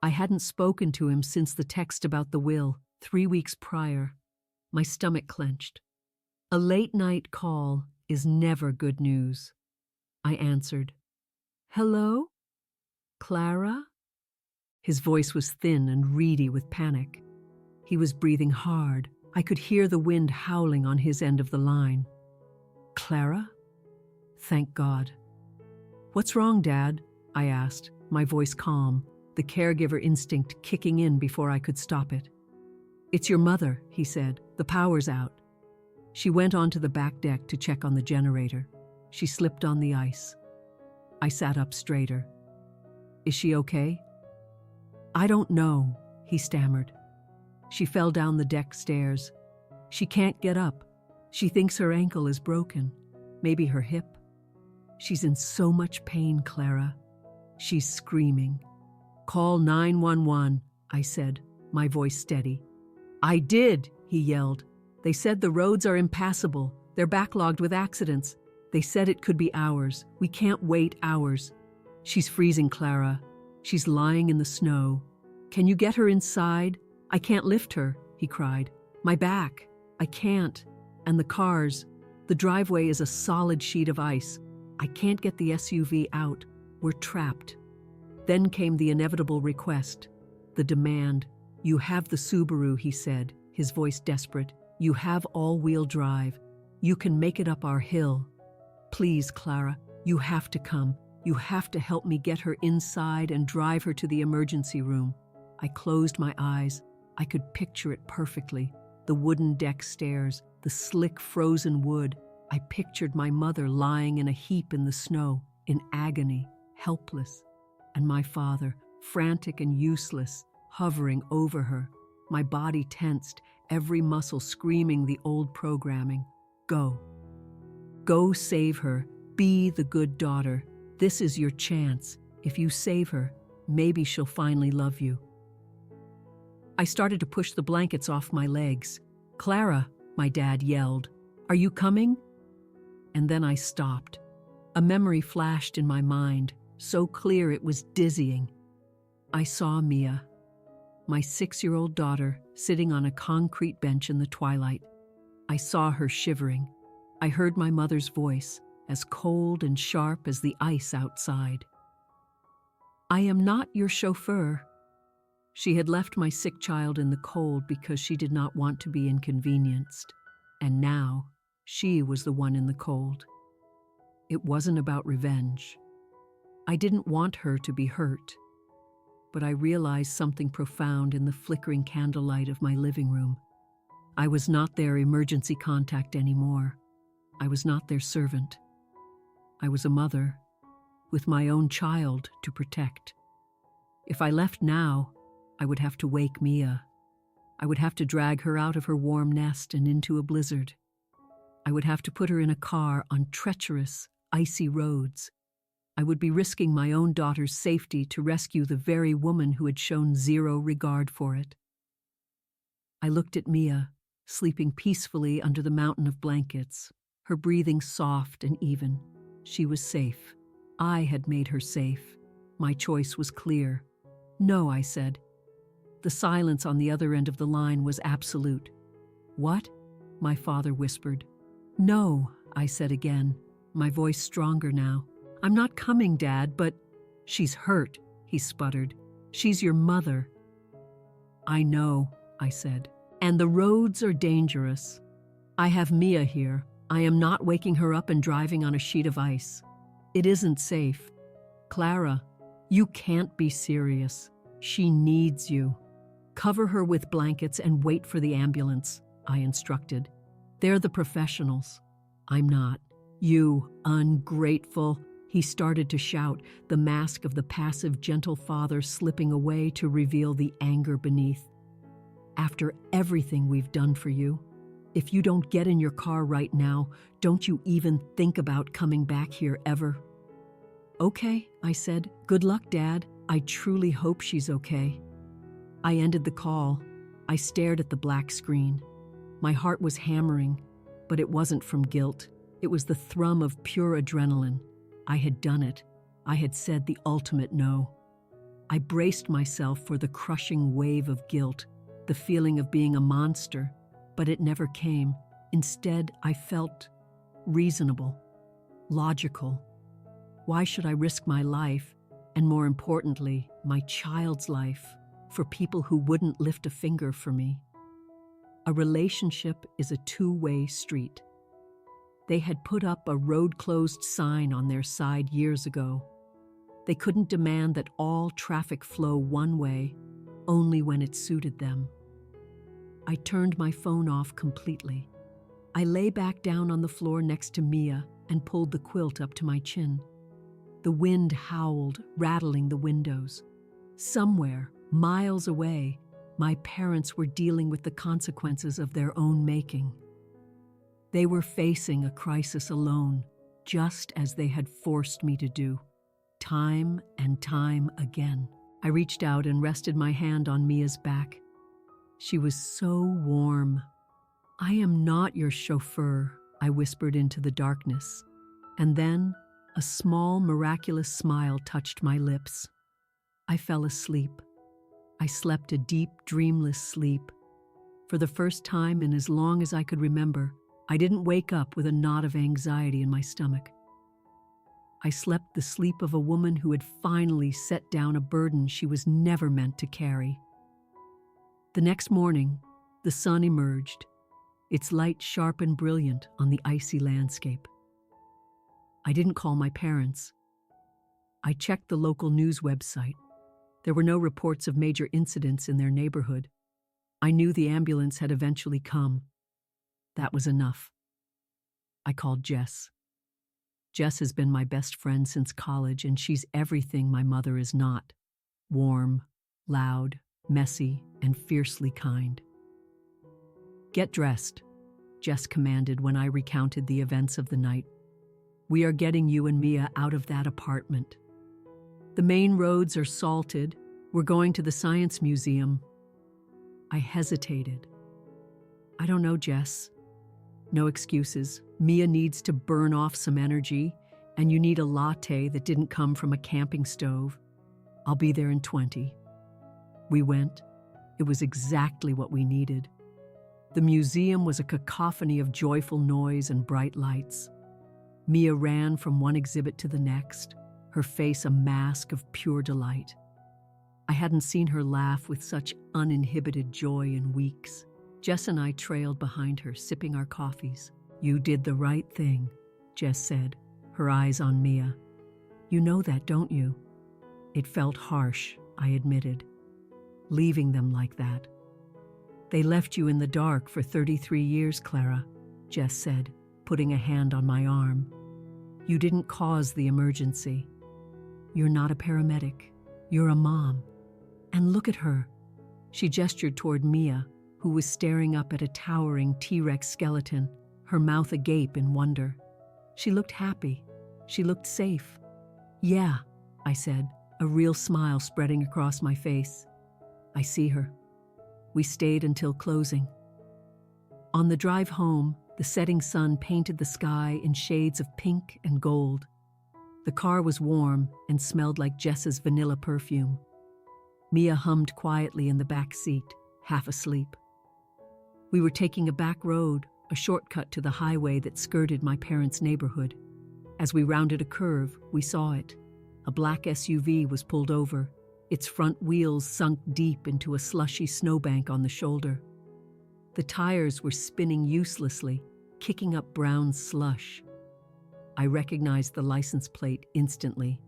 I hadn't spoken to him since the text about the will, 3 weeks prior. My stomach clenched. A late-night call is never good news. I answered. Hello? Clara? His voice was thin and reedy with panic. He was breathing hard. I could hear the wind howling on his end of the line. Clara? Thank God. What's wrong, Dad? I asked, my voice calm, the caregiver instinct kicking in before I could stop it. It's your mother, he said. The power's out. She went onto the back deck to check on the generator. She slipped on the ice. I sat up straighter. Is she okay? I don't know, he stammered. She fell down the deck stairs. She can't get up. She thinks her ankle is broken. Maybe her hip. She's in so much pain, Clara. She's screaming. Call 911, I said, my voice steady. I did, he yelled. They said the roads are impassable. They're backlogged with accidents. They said it could be hours. We can't wait hours. She's freezing, Clara. She's lying in the snow. Can you get her inside? I can't lift her, he cried. My back. I can't. And the cars. The driveway is a solid sheet of ice. I can't get the SUV out. We're trapped. Then came the inevitable request, the demand. You have the Subaru, he said, his voice desperate. You have all-wheel drive. You can make it up our hill. Please, Clara, you have to come. You have to help me get her inside and drive her to the emergency room. I closed my eyes. I could picture it perfectly. The wooden deck stairs, the slick frozen wood. I pictured my mother lying in a heap in the snow, in agony, helpless. And my father, frantic and useless, hovering over her. My body tensed, every muscle screaming the old programming. Go. Go save her. Be the good daughter. This is your chance. If you save her, maybe she'll finally love you. I started to push the blankets off my legs. Clara, my dad yelled. Are you coming? And then I stopped. A memory flashed in my mind, so clear it was dizzying. I saw Mia, my 6-year-old daughter, sitting on a concrete bench in the twilight. I saw her shivering. I heard my mother's voice, as cold and sharp as the ice outside. I am not your chauffeur. She had left my sick child in the cold because she did not want to be inconvenienced. And now, she was the one in the cold. It wasn't about revenge. I didn't want her to be hurt. But I realized something profound in the flickering candlelight of my living room. I was not their emergency contact anymore. I was not their servant. I was a mother, with my own child to protect. If I left now, I would have to wake Mia. I would have to drag her out of her warm nest and into a blizzard. I would have to put her in a car on treacherous, icy roads. I would be risking my own daughter's safety to rescue the very woman who had shown zero regard for it. I looked at Mia, sleeping peacefully under the mountain of blankets, her breathing soft and even. She was safe. I had made her safe. My choice was clear. No, I said. The silence on the other end of the line was absolute. What? My father whispered. No, I said again, my voice stronger now. I'm not coming, Dad, but she's hurt, he sputtered. She's your mother. I know, I said, and the roads are dangerous. I have Mia here. I am not waking her up and driving on a sheet of ice. It isn't safe. Clara, you can't be serious. She needs you. Cover her with blankets and wait for the ambulance, I instructed. They're the professionals. I'm not. You ungrateful. He started to shout, the mask of the passive, gentle father slipping away to reveal the anger beneath. After everything we've done for you, if you don't get in your car right now, don't you even think about coming back here ever? Okay, I said. Good luck, Dad. I truly hope she's okay. I ended the call. I stared at the black screen. My heart was hammering, but it wasn't from guilt. It was the thrum of pure adrenaline. I had done it. I had said the ultimate no. I braced myself for the crushing wave of guilt, the feeling of being a monster, but it never came. Instead, I felt reasonable, logical. Why should I risk my life, and more importantly, my child's life, for people who wouldn't lift a finger for me? A relationship is a two-way street. They had put up a road-closed sign on their side years ago. They couldn't demand that all traffic flow one way, only when it suited them. I turned my phone off completely. I lay back down on the floor next to Mia and pulled the quilt up to my chin. The wind howled, rattling the windows. Somewhere, miles away, my parents were dealing with the consequences of their own making. They were facing a crisis alone, just as they had forced me to do, time and time again. I reached out and rested my hand on Mia's back. She was so warm. I am not your chauffeur, I whispered into the darkness. And then, a small, miraculous smile touched my lips. I fell asleep. I slept a deep, dreamless sleep. For the first time in as long as I could remember, I didn't wake up with a knot of anxiety in my stomach. I slept the sleep of a woman who had finally set down a burden she was never meant to carry. The next morning, the sun emerged, its light sharp and brilliant on the icy landscape. I didn't call my parents. I checked the local news website. There were no reports of major incidents in their neighborhood. I knew the ambulance had eventually come. That was enough. I called Jess. Jess has been my best friend since college, and she's everything my mother is not. Warm, loud, messy, and fiercely kind. Get dressed, Jess commanded when I recounted the events of the night. We are getting you and Mia out of that apartment. The main roads are salted. We're going to the Science Museum. I hesitated. I don't know, Jess. No excuses. Mia needs to burn off some energy, and you need a latte that didn't come from a camping stove. I'll be there in 20. We went. It was exactly what we needed. The museum was a cacophony of joyful noise and bright lights. Mia ran from one exhibit to the next, her face a mask of pure delight. I hadn't seen her laugh with such uninhibited joy in weeks. Jess and I trailed behind her, sipping our coffees. You did the right thing, Jess said. her eyes on Mia. "You know that, don't you?" It felt harsh, I admitted. Leaving them like that. "They left you in the dark for 33 years, Clara," Jess said, putting a hand on my arm. "You didn't cause the emergency. You're not a paramedic. You're a mom. And look at her." She gestured toward Mia, who was staring up at a towering T-Rex skeleton, her mouth agape in wonder. She looked happy. She looked safe. "Yeah," I said, a real smile spreading across my face. "I see her." We stayed until closing. On the drive home, the setting sun painted the sky in shades of pink and gold. The car was warm and smelled like Jess's vanilla perfume. Mia hummed quietly in the back seat, half asleep. We were taking a back road, a shortcut to the highway that skirted my parents' neighborhood. As we rounded a curve, we saw it. A black SUV was pulled over, its front wheels sunk deep into a slushy snowbank on the shoulder. The tires were spinning uselessly, kicking up brown slush. I recognized the license plate instantly.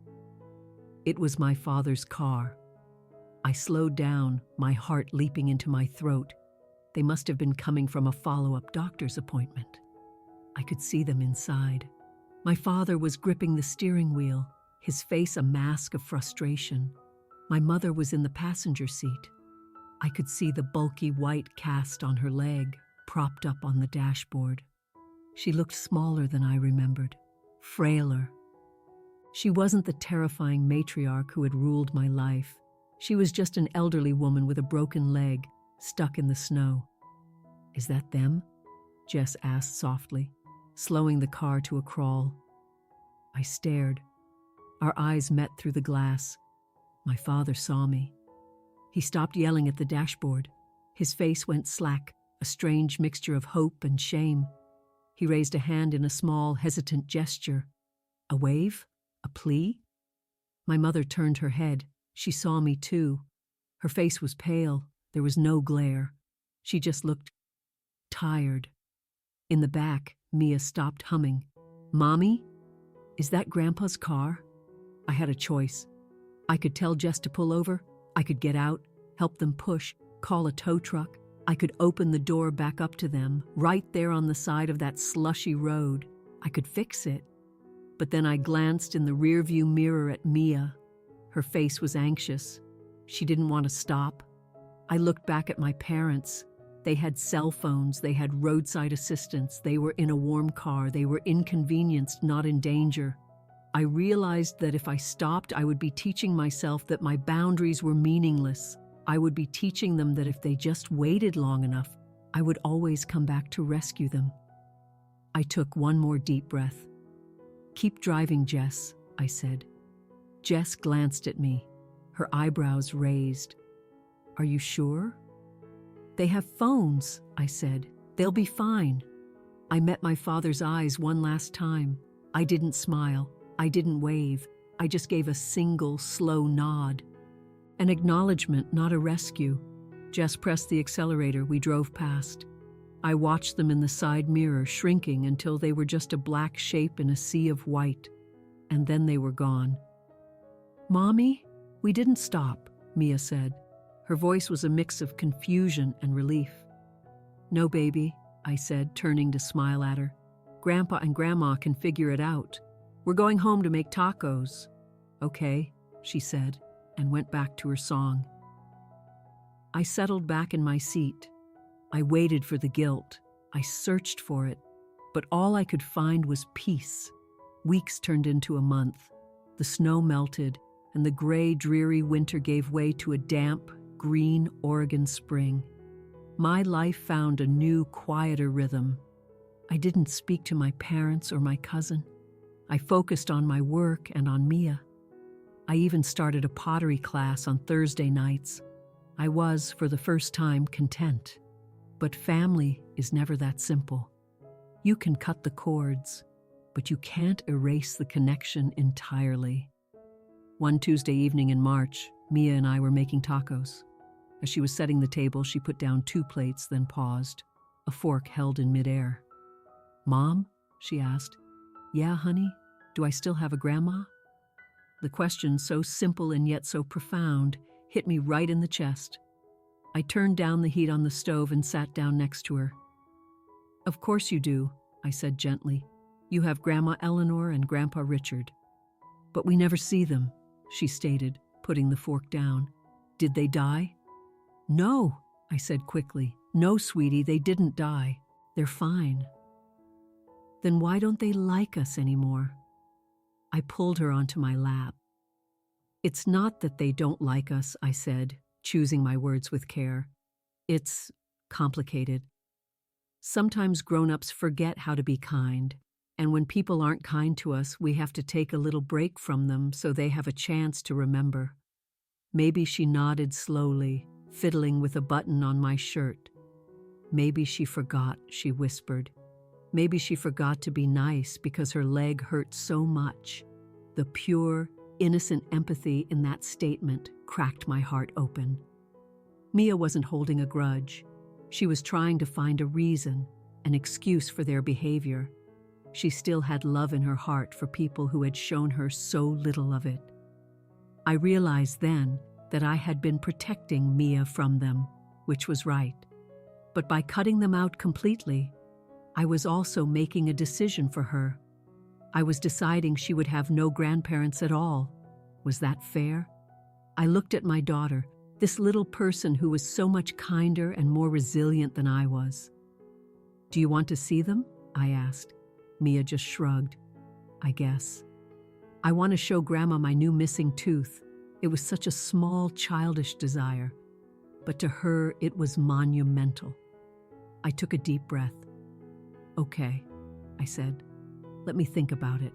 It was my father's car. I slowed down, my heart leaping into my throat. They must have been coming from a follow-up doctor's appointment. I could see them inside. My father was gripping the steering wheel, his face a mask of frustration. My mother was in the passenger seat. I could see the bulky white cast on her leg, propped up on the dashboard. She looked smaller than I remembered, frailer. She wasn't the terrifying matriarch who had ruled my life. She was just an elderly woman with a broken leg, stuck in the snow. "Is that them?" Jess asked softly, slowing the car to a crawl. I stared. Our eyes met through the glass. My father saw me. He stopped yelling at the dashboard. His face went slack, a strange mixture of hope and shame. He raised a hand in a small, hesitant gesture. A wave? A plea? My mother turned her head. She saw me too. Her face was pale. There was no glare. She just looked tired. In the back, Mia stopped humming. "Mommy? Is that Grandpa's car?" I had a choice. I could tell Jess to pull over. I could get out, help them push, call a tow truck. I could open the door back up to them, right there on the side of that slushy road. I could fix it. But then I glanced in the rearview mirror at Mia. Her face was anxious. She didn't want to stop. I looked back at my parents. They had cell phones, they had roadside assistance, they were in a warm car, they were inconvenienced, not in danger. I realized that if I stopped, I would be teaching myself that my boundaries were meaningless. I would be teaching them that if they just waited long enough, I would always come back to rescue them. I took one more deep breath. "Keep driving, Jess," I said. Jess glanced at me, her eyebrows raised. "Are you sure?" "They have phones," I said. "They'll be fine." I met my father's eyes one last time. I didn't smile. I didn't wave. I just gave a single, slow nod. An acknowledgement, not a rescue. Jess pressed the accelerator. We drove past. I watched them in the side mirror, shrinking until they were just a black shape in a sea of white. And then they were gone. "Mommy, we didn't stop," Mia said. Her voice was a mix of confusion and relief. "No, baby," I said, turning to smile at her. "Grandpa and Grandma can figure it out. We're going home to make tacos." "Okay," she said, and went back to her song. I settled back in my seat. I waited for the guilt. I searched for it. But all I could find was peace. Weeks turned into a month. The snow melted, and the gray, dreary winter gave way to a damp, green Oregon spring. My life found a new, quieter rhythm. I didn't speak to my parents or my cousin. I focused on my work and on Mia. I even started a pottery class on Thursday nights. I was, for the first time, content. But family is never that simple. You can cut the cords, but you can't erase the connection entirely. One Tuesday evening in March, Mia and I were making tacos. As she was setting the table, she put down 2 plates, then paused, a fork held in midair. "Mom?" she asked. "Yeah, honey?" Do I still have a grandma? The question, so simple and yet so profound, hit me right in the chest. I turned down the heat on the stove and sat down next to her. Of course you do, I said gently. You have Grandma Eleanor and Grandpa Richard. But we never see them, she stated, putting the fork down. Did they die? No, I said quickly. No, sweetie, they didn't die. They're fine. Then why don't they like us anymore? I pulled her onto my lap. It's not that they don't like us, I said, choosing my words with care. It's complicated. Sometimes grown-ups forget how to be kind, and when people aren't kind to us, we have to take a little break from them so they have a chance to remember. Maybe she nodded slowly, fiddling with a button on my shirt. Maybe she forgot, she whispered. Maybe she forgot to be nice because her leg hurt so much. The pure, innocent empathy in that statement cracked my heart open. Mia wasn't holding a grudge. She was trying to find a reason, an excuse for their behavior. She still had love in her heart for people who had shown her so little of it. I realized then that I had been protecting Mia from them, which was right. But by cutting them out completely, I was also making a decision for her. I was deciding she would have no grandparents at all. Was that fair? I looked at my daughter, this little person who was so much kinder and more resilient than I was. Do you want to see them? I asked. Mia just shrugged. I guess. I want to show Grandma my new missing tooth. It was such a small, childish desire, but to her it was monumental. I took a deep breath. Okay, I said. Let me think about it.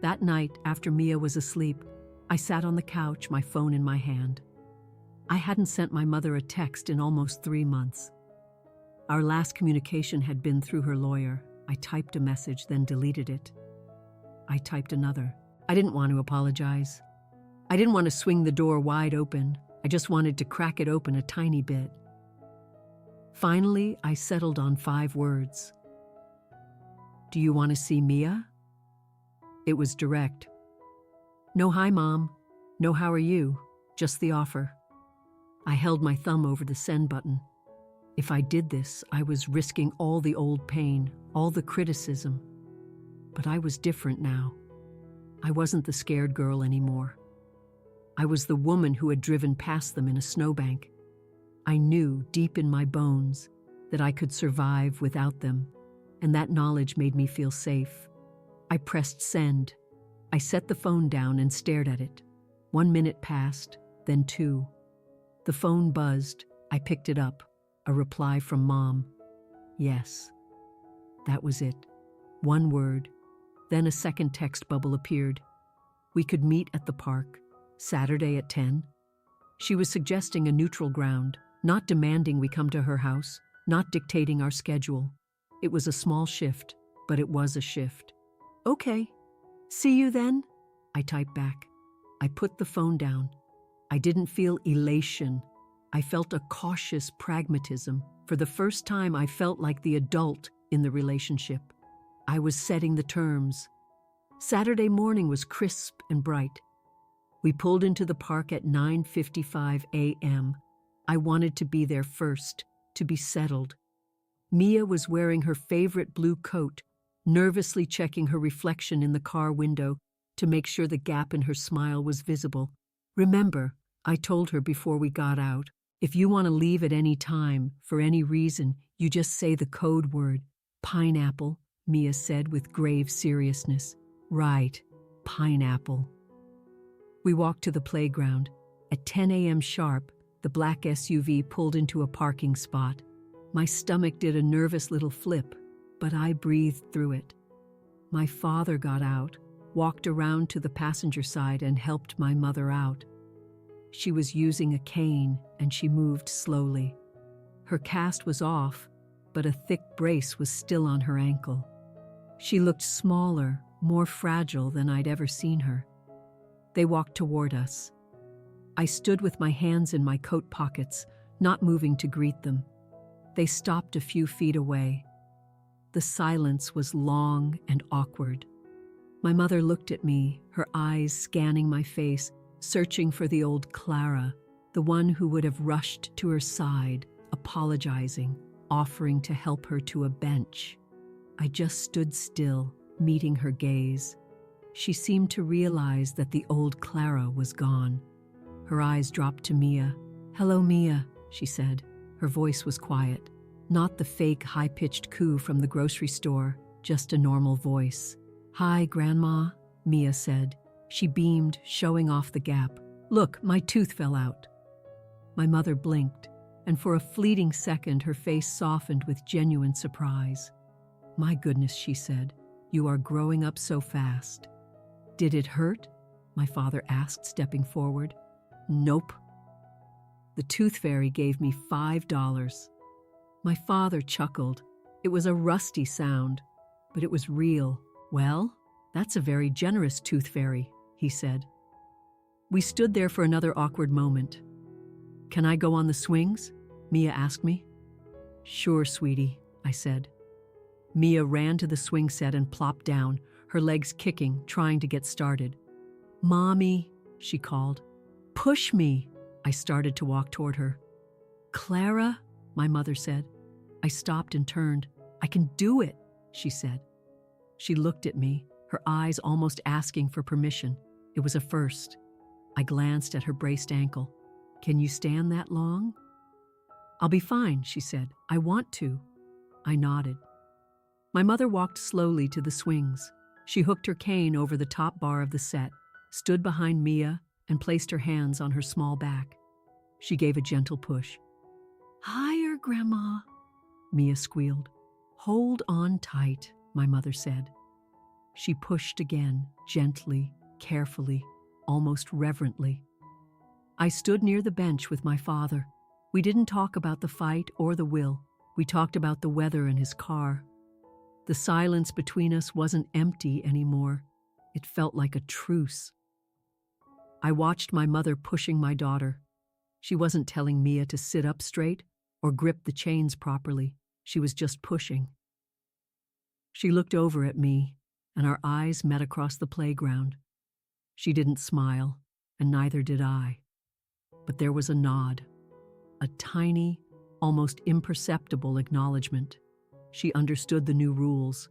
That night, after Mia was asleep, I sat on the couch, my phone in my hand. I hadn't sent my mother a text in almost 3 months. Our last communication had been through her lawyer. I typed a message, then deleted it. I typed another. I didn't want to apologize. I didn't want to swing the door wide open. I just wanted to crack it open a tiny bit. Finally, I settled on 5 words. Do you want to see Mia? It was direct. No hi, Mom. No how are you? Just the offer. I held my thumb over the send button. If I did this, I was risking all the old pain, all the criticism. But I was different now. I wasn't the scared girl anymore. I was the woman who had driven past them in a snowbank. I knew deep in my bones that I could survive without them, and that knowledge made me feel safe. I pressed send. I set the phone down and stared at it. 1 minute passed, then 2. The phone buzzed. I picked it up. A reply from Mom. Yes. That was it. 1 word. Then a second text bubble appeared. We could meet at the park, Saturday at 10. She was suggesting a neutral ground, not demanding we come to her house, not dictating our schedule. It was a small shift, but it was a shift. Okay. See you then? I typed back. I put the phone down. I didn't feel elation. I felt a cautious pragmatism. For the first time, I felt like the adult in the relationship. I was setting the terms. Saturday morning was crisp and bright. We pulled into the park at 9:55 a.m. I wanted to be there first, to be settled. Mia was wearing her favorite blue coat, nervously checking her reflection in the car window to make sure the gap in her smile was visible. Remember, I told her before we got out, if you want to leave at any time, for any reason, you just say the code word. Pineapple, Mia said with grave seriousness. Right, pineapple. We walked to the playground. At 10 a.m. sharp, the black SUV pulled into a parking spot. My stomach did a nervous little flip, but I breathed through it. My father got out, walked around to the passenger side and helped my mother out. She was using a cane and she moved slowly. Her cast was off, but a thick brace was still on her ankle. She looked smaller, more fragile than I'd ever seen her. They walked toward us. I stood with my hands in my coat pockets, not moving to greet them. They stopped a few feet away. The silence was long and awkward. My mother looked at me, her eyes scanning my face, searching for the old Clara, the one who would have rushed to her side, apologizing, offering to help her to a bench. I just stood still, meeting her gaze. She seemed to realize that the old Clara was gone. Her eyes dropped to Mia. "Hello, Mia," she said. Her voice was quiet, not the fake high-pitched coo from the grocery store, just a normal voice. "Hi, Grandma," Mia said. She beamed, showing off the gap. "Look, my tooth fell out." My mother blinked, and for a fleeting second her face softened with genuine surprise. "My goodness," she said, "you are growing up so fast." "Did it hurt?" my father asked, stepping forward. "Nope." The tooth fairy gave me $5. My father chuckled. It was a rusty sound, but it was real. "Well, that's a very generous tooth fairy," he said. We stood there for another awkward moment. "Can I go on the swings?" Mia asked me. "Sure, sweetie," I said. Mia ran to the swing set and plopped down, her legs kicking, trying to get started. "Mommy," she called. "Push me." I started to walk toward her. "Clara," my mother said. I stopped and turned. "I can do it," she said. She looked at me, her eyes almost asking for permission. It was a first. I glanced at her braced ankle. "Can you stand that long?" "I'll be fine," she said. "I want to." I nodded. My mother walked slowly to the swings. She hooked her cane over the top bar of the set, stood behind Mia, and placed her hands on her small back. She gave a gentle push. "Higher, Grandma," Mia squealed. "Hold on tight," my mother said. She pushed again, gently, carefully, almost reverently. I stood near the bench with my father. We didn't talk about the fight or the will. We talked about the weather and his car. The silence between us wasn't empty anymore. It felt like a truce. I watched my mother pushing my daughter. She wasn't telling Mia to sit up straight or grip the chains properly. She was just pushing. She looked over at me, and our eyes met across the playground. She didn't smile, and neither did I. But there was a nod, a tiny, almost imperceptible acknowledgement. She understood the new rules.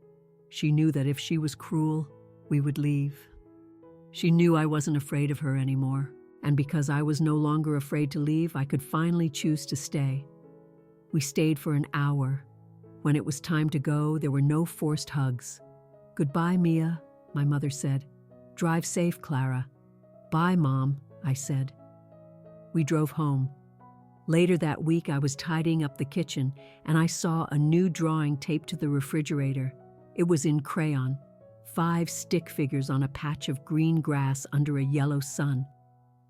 She knew that if she was cruel, we would leave. She knew I wasn't afraid of her anymore, and because I was no longer afraid to leave, I could finally choose to stay. We stayed for an hour. When it was time to go, there were no forced hugs. "Goodbye, Mia," my mother said. "Drive safe, Clara." "Bye, Mom," I said. We drove home. Later that week, I was tidying up the kitchen, and I saw a new drawing taped to the refrigerator. It was in crayon, 5 stick figures on a patch of green grass under a yellow sun.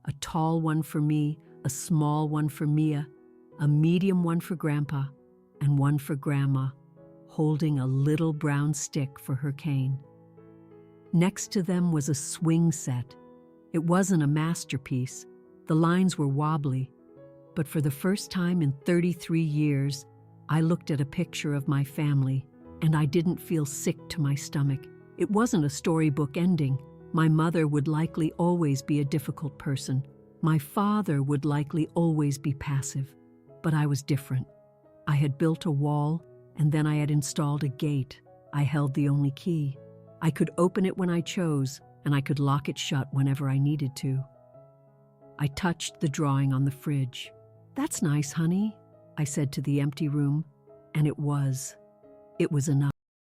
A tall one for me, a small one for Mia, a medium one for Grandpa, and one for Grandma, holding a little brown stick for her cane. Next to them was a swing set. It wasn't a masterpiece. The lines were wobbly. But for the first time in 33 years, I looked at a picture of my family, and I didn't feel sick to my stomach. It wasn't a storybook ending. My mother would likely always be a difficult person. My father would likely always be passive. But I was different. I had built a wall, and then I had installed a gate. I held the only key. I could open it when I chose, and I could lock it shut whenever I needed to. I touched the drawing on the fridge. "That's nice, honey," I said to the empty room, and it was enough.